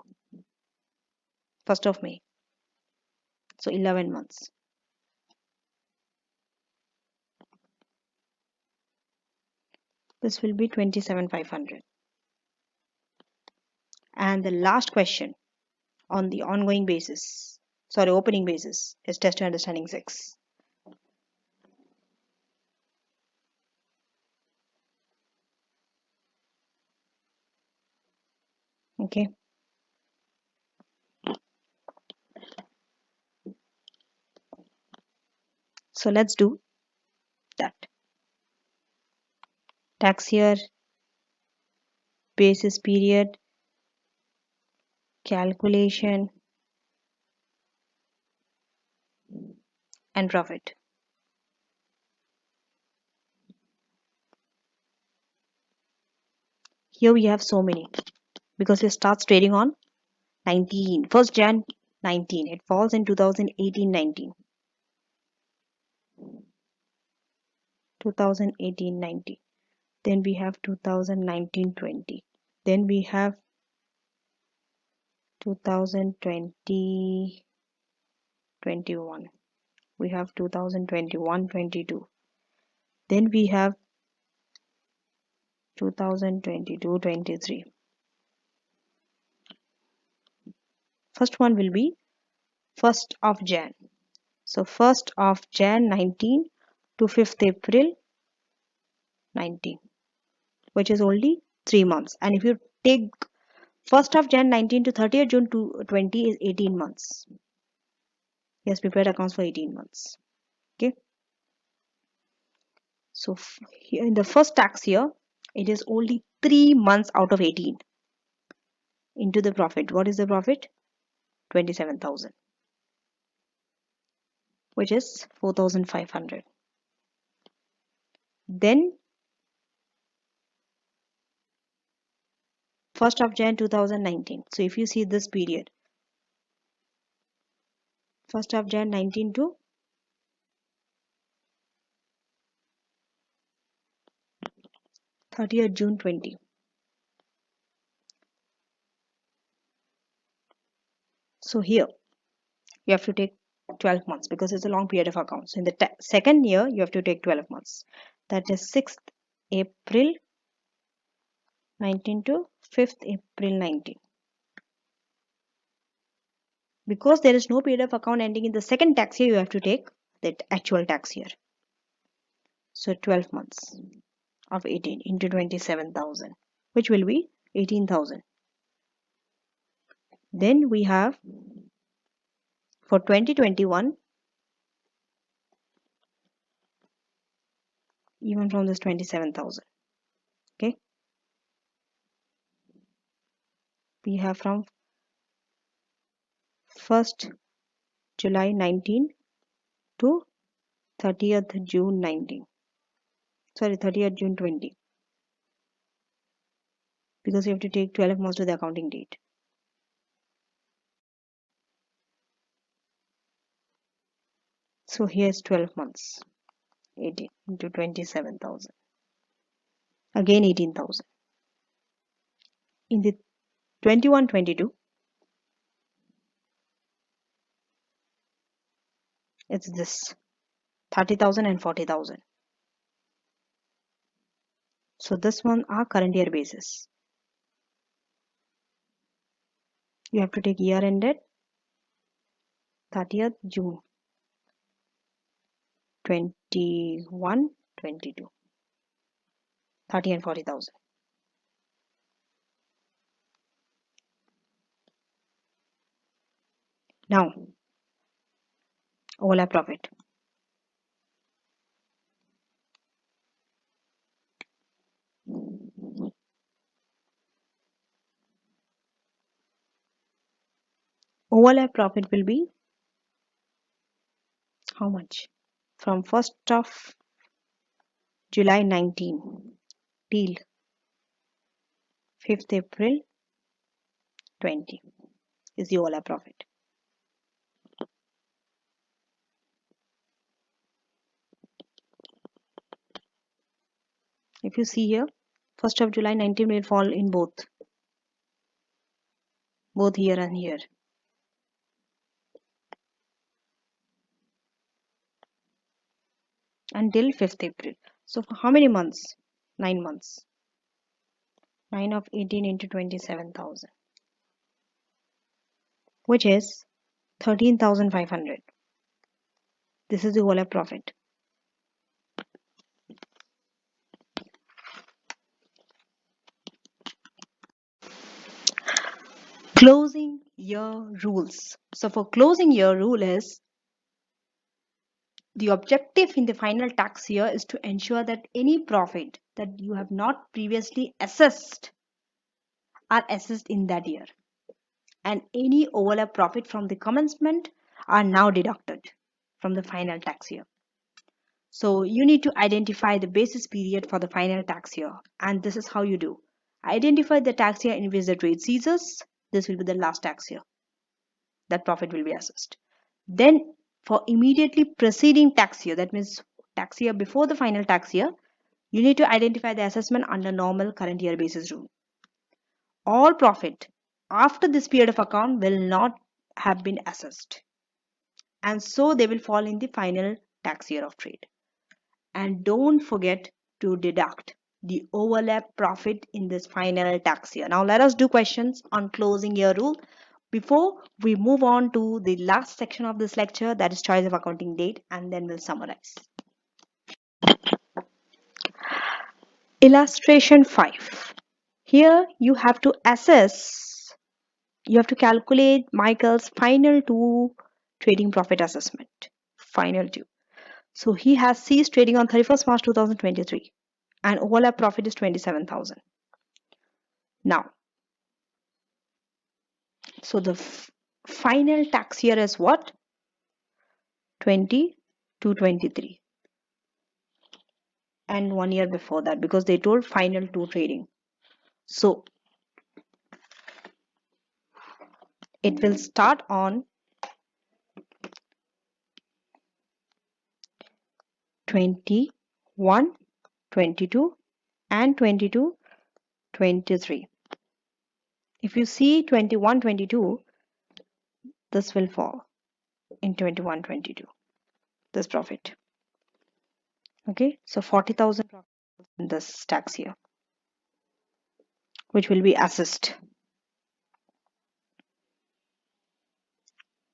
1st of May. So 11 months. This will be 27,500. And the last question on the ongoing basis, sorry, opening basis, is test your understanding 6. Okay. So let's do that. Tax year, basis period, calculation, and profit. Here we have so many because it starts trading on 1st Jan 19. It falls in 2018-19. 2018-19. Then we have 2019-20. Then we have 2020-21. We have 2021-22. Then we have 2022-23. First one will be 1st of Jan. So 1st of Jan 19 to 5th April 19, which is only 3 months. And if you take 1st of Jan 19 to 30th June 20 is 18 months. Yes, prepared accounts for 18 months. Okay. So here in the first tax year, it is only 3 months out of 18 into the profit. What is the profit? 27,000, which is 4,500. Then 1st of Jan 2019. So if you see this period, 1st of Jan 19 to 30th June 20. So here you have to take 12 months because it's a long period of account. So in the second year, you have to take 12 months. That is 6th April 19 to 5th April 19. Because there is no period of account ending in the second tax year, you have to take that actual tax year. So 12 months of 18 into 27,000, which will be 18,000. Then we have for 2021, even from this 27,000. Okay, we have from 1st July 19 to 30th June 19. Sorry, 30th June 20. Because you have to take 12 months to the accounting date. So here's 12 months. 18 into 27,000. Again 18,000. In the 21-22, it's this 30,000 and 40,000. So this one are current year basis. You have to take year ended 30th June 21, 22. 30 and 40,000. Now, overlap profit. Overlap profit will be how much? From 1st of July 19 till 5th April 20 is the overlap profit. If you see here, 1st of July 19 will fall in both here and here. Until 5th April. So for how many months? 9 months. 9 of 18 into 27,000. Which is 13,500. This is the overlap profit. Closing year rules. So for closing year rule is the objective in the final tax year is to ensure that any profit that you have not previously assessed are assessed in that year, and any overlap profit from the commencement are now deducted from the final tax year. So you need to identify the basis period for the final tax year, and this is how you do. Identify the tax year in which the trade ceases. This will be the last tax year that profit will be assessed. Then for immediately preceding tax year, that means tax year before the final tax year, you need to identify the assessment under normal current year basis rule. All profit after this period of account will not have been assessed, and so they will fall in the final tax year of trade. And don't forget to deduct the overlap profit in this final tax year. Now let us do questions on closing year rule before we move on to the last section of this lecture, that is choice of accounting date, and then we'll summarize. Illustration 5. Here you have to calculate Michael's final two trading profit assessment. Final two. So he has ceased trading on 31st March 2023 and overlap profit is 27,000. Now, so the final tax year is what? 20 to 23. And 1 year before that, because they told final two trading. So it will start on 21, 22 and 22, 23. If you see 21, 22, this will fall in 21-22, this profit. Okay, so 40,000 profit in this tax year, which will be assessed.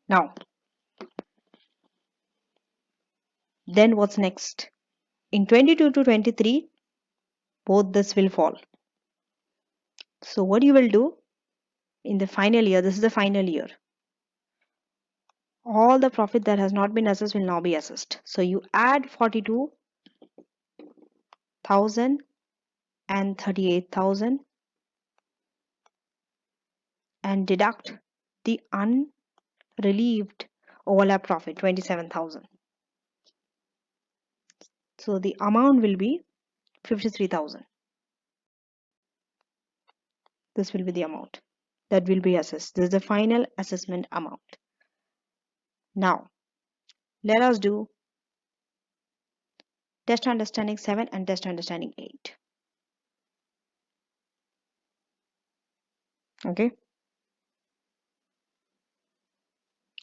Now, then what's next? In 22 to 23, both this will fall. So what you will do in the final year, this is the final year, all the profit that has not been assessed will now be assessed. So you add 42,000 and 38,000 and deduct the unrelieved overlap profit 27,000. So the amount will be 53,000. This will be the amount that will be assessed. This is the final assessment amount. Now, let us do test understanding 7 and test understanding 8. Okay.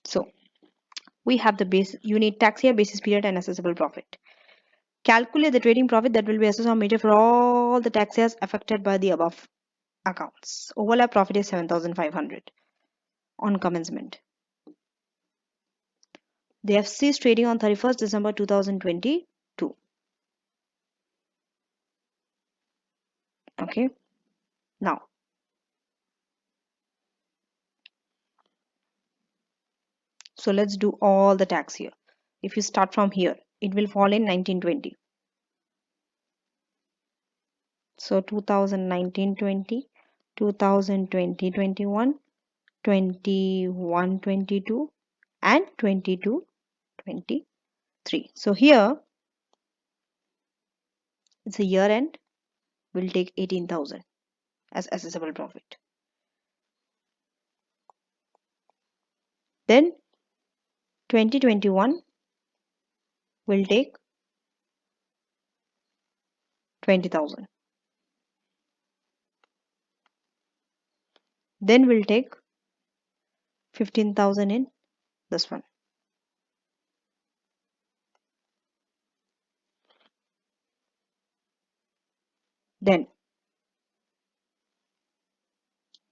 So, we have the base unit tax year, basis period, and assessable profit. Calculate the trading profit that will be assessed on meter for all the tax years affected by the above accounts. Overlap profit is 7,500 on commencement. They have ceased trading on 31st December 2022. Okay. Now, so let's do all the tax year. If you start from here, it will fall in 1920. So 2019-20, 2020-21, 21-22, and 22-23. So here it's a year end. We'll take 18,000 as assessable profit. Then 2021 will take 20,000. Then we'll take 15,000 in this one. Then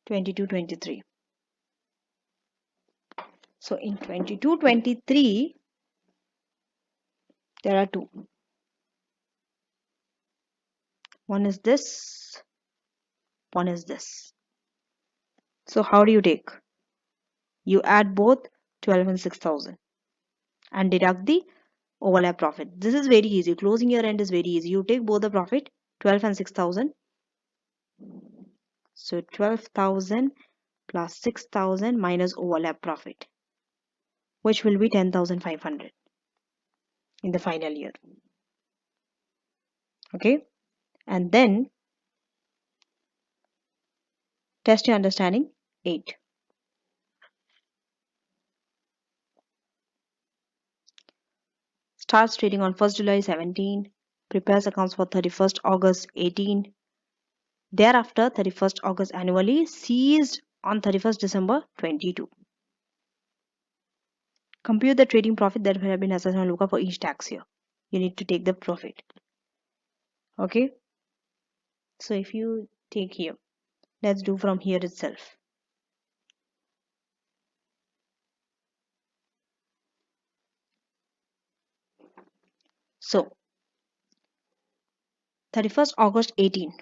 22-23. So in 22-23, there are two. One is this, one is this. So how do you take? You add both 12 and 6,000 and deduct the overlap profit. This is very easy. Closing your end is very easy. You take both the profit, 12 and 6,000. So 12,000 plus 6,000 minus overlap profit, which will be 10,500 in the final year. Okay. And then test your understanding 8. Starts trading on 1st July 17. Prepares accounts for 31st August 18. Thereafter 31st August annually. Ceased on 31st December 22. Compute the trading profit that will have been assessed on lookup for each tax year. You need to take the profit. Okay. So if you take here, let's do from here itself. So 31st August 18,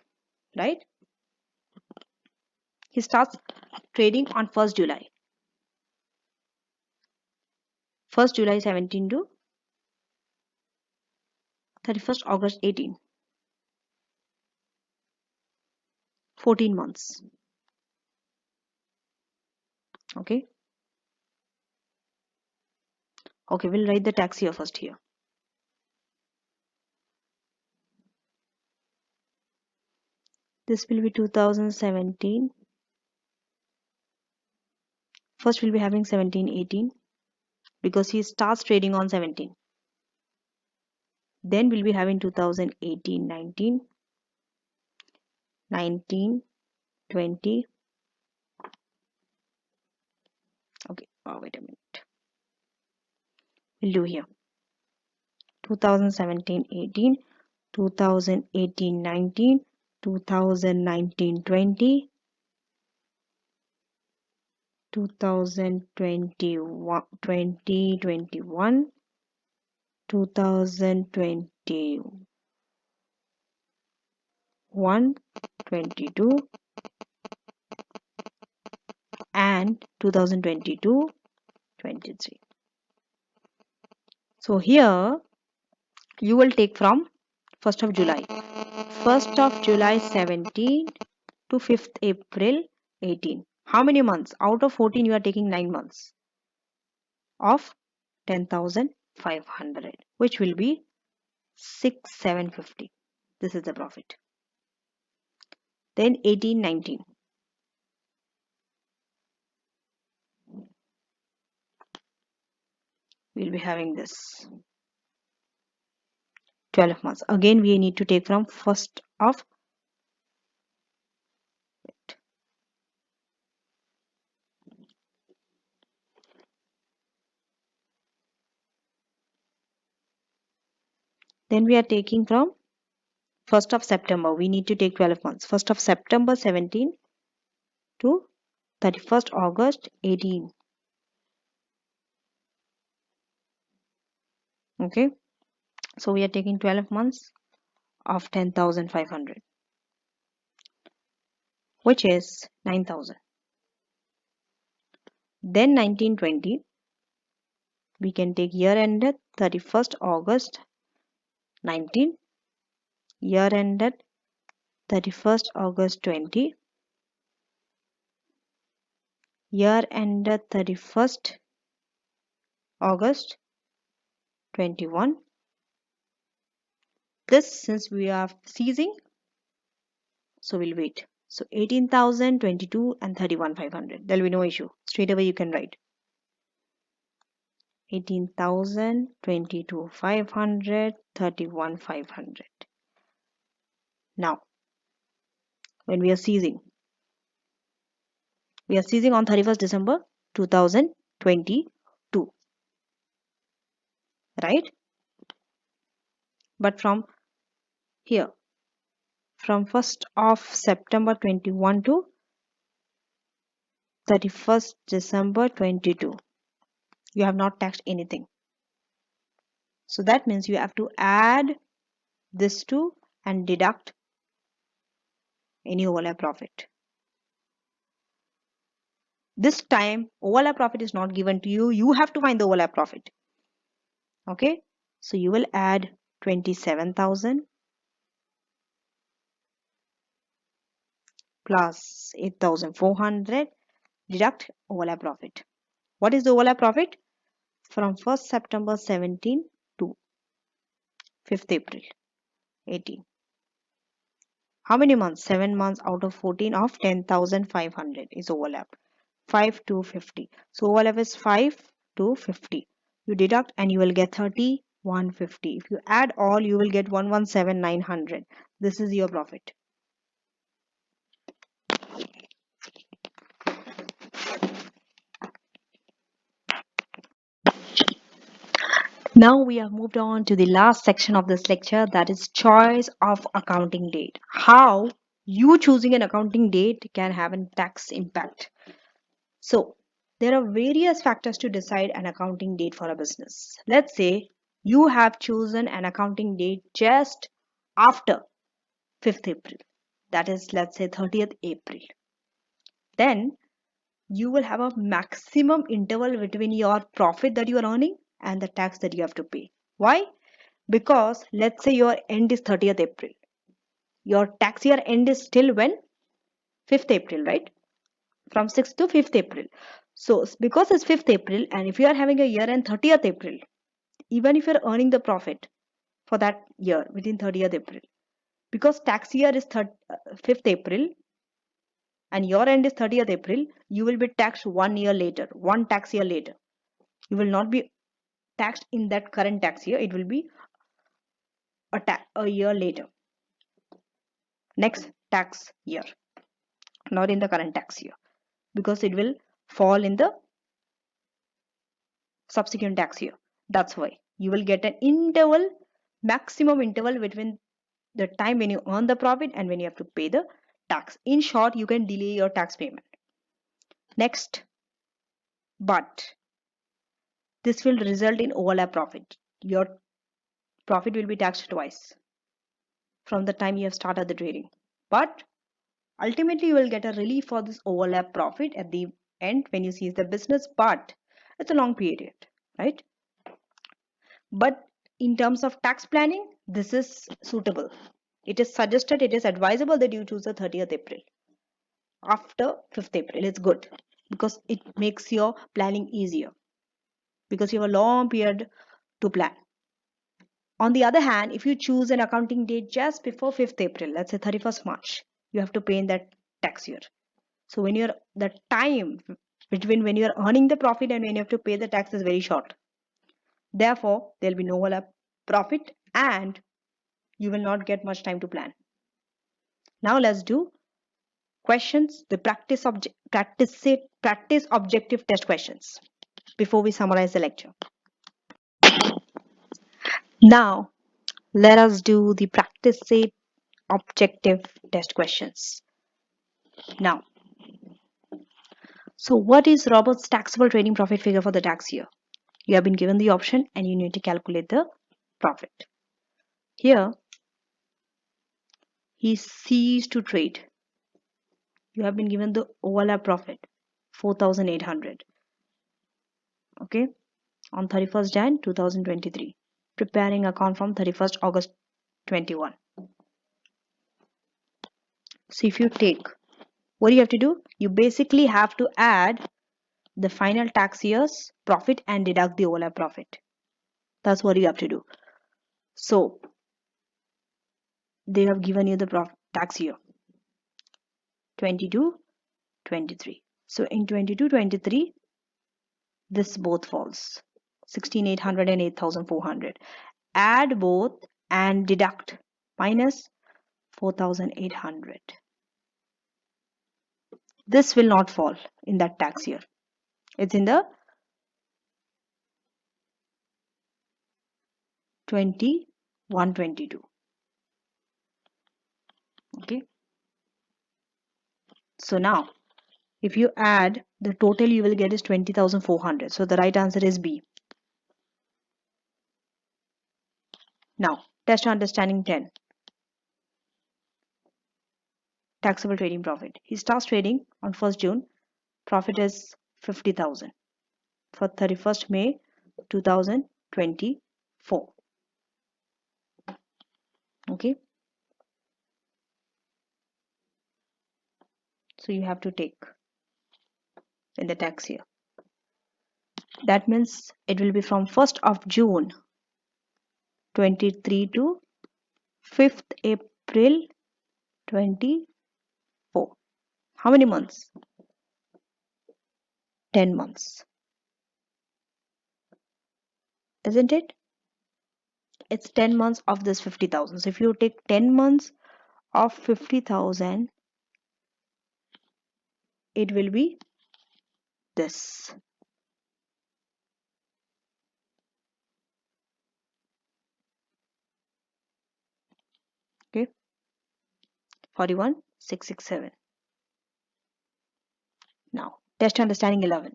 right? He starts trading on 1st July. 1st July 17 to 31st August 18. 14 months. Okay. Okay, we'll write the tax year first here. This will be 2017. First we'll be having 17-18 because he starts trading on 17. Then we'll be having 2018-19, 19-20. Okay, wait a minute. We'll do here 2017-18, 2018-19, 2019-20, 2021, 2021, 2021, 22, and 2022, 23. So here you will take from 1st of July. 1st of July 17 to 5th April 18. How many months? Out of 14 you are taking 9 months of 10,500, which will be 6,750. This is the profit. Then 18-19. We'll be having this 12 months. Again we need to take from 1st of then we are taking from 1st of September. We need to take 12 months. 1st of September 17 to 31st August 18. Okay, so we are taking 12 months of 10,500, which is 9,000. Then 1920, we can take year ended 31st August 19, year ended 31st August 20, year ended 31st August 21. This, since we are ceasing, so we'll wait. So 18,000, 22 and 31,500. There'll be no issue. Straight away you can write 18,000, 22,500, 31,500. Now, when we are ceasing on 31st December 2022, right? But from here, from 1st of September 21 to 31st December 22, you have not taxed anything. So that means you have to add this to and deduct any overlap profit. This time overlap profit is not given to you. You have to find the overlap profit. Okay, so you will add 27,000 plus 8,400, deduct overlap profit. What is the overlap profit? From 1st September 17 to 5th April 18. How many months? 7 months out of 14 of 10,500 is overlap. 5 to 50. So overlap is 5 to 50. You deduct and you will get 30,150. If you add all, you will get 117,900. This is your profit. Now we have moved on to the last section of this lecture, that is choice of accounting date. How you choosing an accounting date can have a tax impact. So there are various factors to decide an accounting date for a business. Let's say you have chosen an accounting date just after 5th April. That is, let's say 30th April. Then you will have a maximum interval between your profit that you are earning and the tax that you have to pay. Why? Because let's say your end is 30th April. Your tax year end is still when? 5th April, right? From 6th to 5th April. So because it's 5th April and if you are having a year end 30th April, even if you're earning the profit for that year within 30th April, because tax year is 5th April and your end is 30th April, you will be taxed 1 year later, one tax year later. You will not be taxed in that current tax year. It will be a year later. Next tax year, not in the current tax year, because it will fall in the subsequent tax year. That's why you will get an interval, maximum interval between the time when you earn the profit and when you have to pay the tax. In short, you can delay your tax payment. Next, but this will result in overlap profit. Your profit will be taxed twice from the time you have started the trading. But ultimately, you will get a relief for this overlap profit at the end when you cease the business, but it's a long period, right? But in terms of tax planning, this is suitable. It is suggested, it is advisable that you choose the 30th April. After 5th April, it's good because it makes your planning easier because you have a long period to plan. On the other hand, if you choose an accounting date just before 5th April, let's say 31st March, you have to pay in that tax year. So when you're the time between when you're earning the profit and when you have to pay the tax is very short. Therefore, there'll be no overlap profit and you will not get much time to plan. Now let's do questions, the practice objective test questions before we summarize the lecture. Now let us do the practice objective test questions. Now, so what is Robert's taxable trading profit figure for the tax year? You have been given the option and you need to calculate the profit. Here, he ceased to trade. You have been given the overlap profit, 4,800. Okay, on 31st Jan 2023. Preparing account from 31st August 21. So if you take, what do you have to do? You basically have to add the final tax year's profit and deduct the overlap profit. That's what you have to do. So they have given you the tax year 22-23. So in 22-23, this both falls 16,800 and 8,400. Add both and deduct minus 4,800. This will not fall in that tax year. It's in the 21-22. Okay. So now, if you add, the total you will get is 20,400. So the right answer is B. Now, test understanding 10. Taxable trading profit. He starts trading on 1st June. Profit is 50,000 for 31st May 2024. Okay. So you have to take in the tax year. That means it will be from 1st of June 23 to 5th April 24. How many months? 10 months. Isn't it? It's 10 months of this 50,000. So if you take 10 months of 50,000, it will be this. Okay. 41,667. Now, test understanding 11.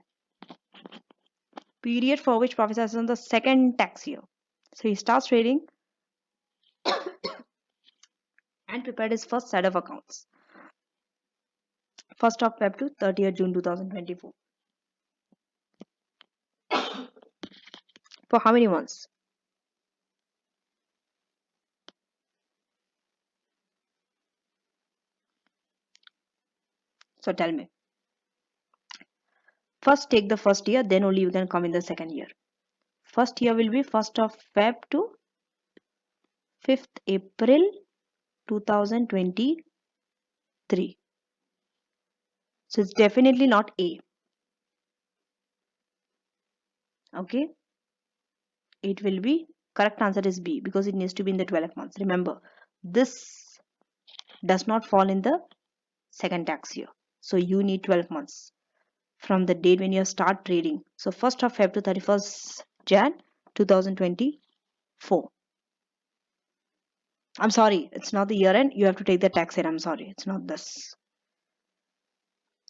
Period for which profit is on the second tax year. So he starts trading and prepared his first set of accounts. 1st of Feb to 30th June 2024. For how many months? So tell me. First take the first year, then only you can come in the second year. First year will be 1st of Feb to 5th April 2023. So it's definitely not A. Okay. It will be, correct answer is B because it needs to be in the 12 months. Remember, this does not fall in the second tax year. So you need 12 months. from the date when you start trading. So 1st of Feb to 31st Jan 2024. I'm sorry, it's not the year end. You have to take the tax year. I'm sorry, it's not this.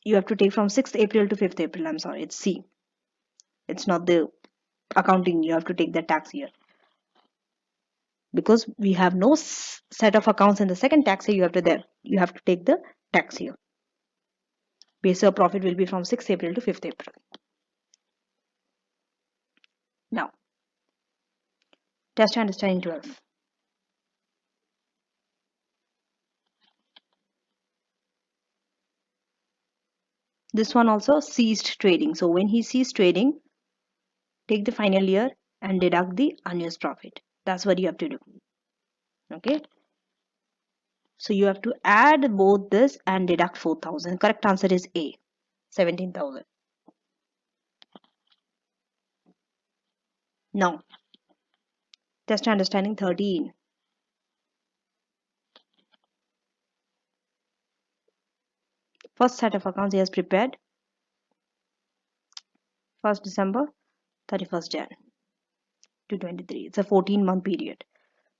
You have to take from 6th April to 5th April. I'm sorry, it's C. It's not the accounting. You have to take the tax year. Because we have no set of accounts in the second tax year, you have to take the tax year. Base of profit will be from 6th April to 5th April. Now, test understanding 12. This one also ceased trading. So when he ceased trading, take the final year and deduct the unused profit. That's what you have to do. Okay. So you have to add both this and deduct 4,000. Correct answer is A, 17,000. Now, test understanding 13. First set of accounts he has prepared. 1st December, 31st Jan 2023. It's a 14-month period.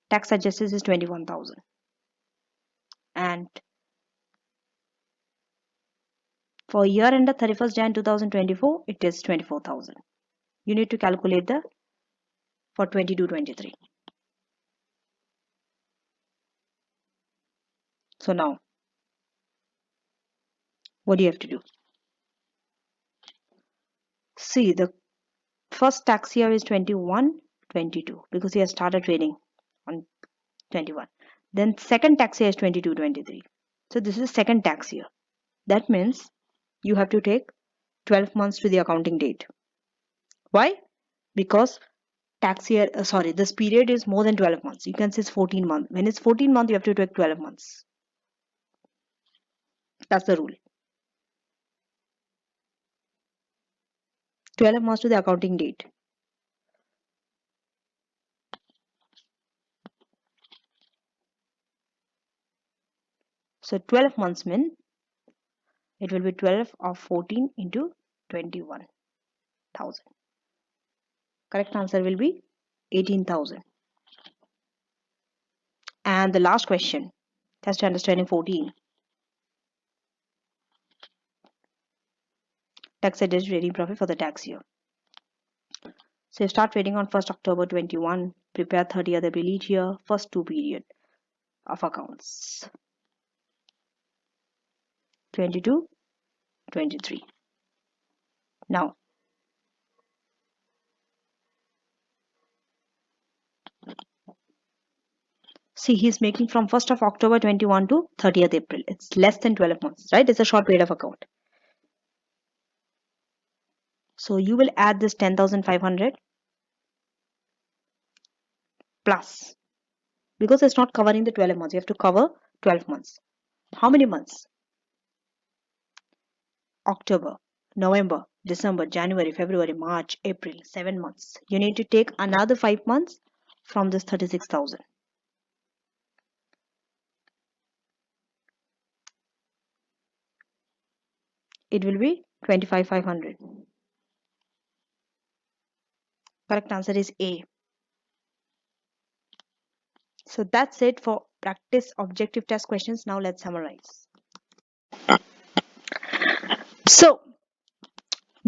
Tax adjusted is 21,000. And for year ended 31st Jan 2024, it is 24,000. You need to calculate the for 22-23. So now, what do you have to do? See, the first tax year is 21-22 because he has started trading on 21. Then second tax year is 22-23. So this is second tax year. That means you have to take 12 months to the accounting date. Why? Because tax year, this period is more than 12 months. You can say it's 14 months. When it's 14 months, you have to take 12 months. That's the rule. 12 months to the accounting date. So 12 months mean it will be 12 of 14 into 21,000. Correct answer will be 18,000. And the last question, test understanding 14. Tax adjusted trading profit for the tax year. So you start trading on 1st October 21, prepare 30th April each year, first 2 period of accounts. 22, 23. Now, see, he's making from 1st of October 21 to 30th April. It's less than 12 months, right? It's a short period of account. So you will add this 10,500 plus, because it's not covering the 12 months. You have to cover 12 months. How many months? October, November, December, January, February, March, April, 7 months. You need to take another 5 months from this 36,000. It will be 25,500. Correct answer is A. So that's it for practice objective test questions. Now let's summarize. So,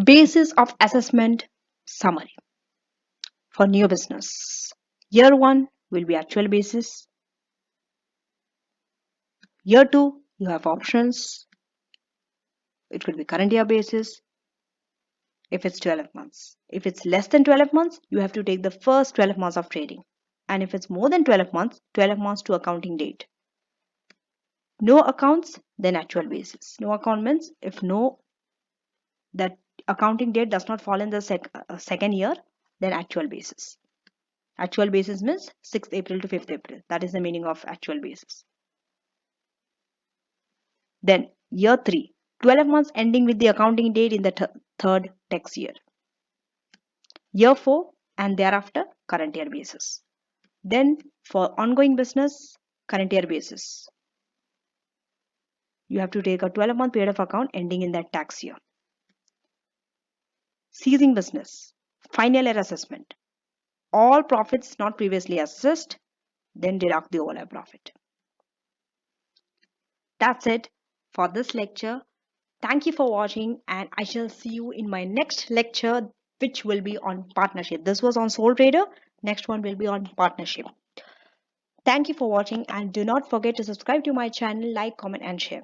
basis of assessment summary for new business. Year 1 will be actual basis. Year 2, you have options. It could be current year basis if it's 12 months. If it's less than 12 months, you have to take the first 12 months of trading. And if it's more than 12 months to accounting date. No accounts, then actual basis. No account means if that accounting date does not fall in the second year, then actual basis. Actual basis means 6th April to 5th April. That is the meaning of actual basis. Then year 3, 12 months ending with the accounting date in the third tax year. Year 4 and thereafter current year basis. Then for ongoing business, current year basis. You have to take a 12-month period of account ending in that tax year. ceasing business, final year assessment. All profits not previously assessed, then deduct the overlap profit. That's it for this lecture. Thank you for watching, and I shall see you in my next lecture, which will be on partnership. This was on sole trader. Next one will be on partnership. Thank you for watching, and do not forget to subscribe to my channel, like, comment, and share.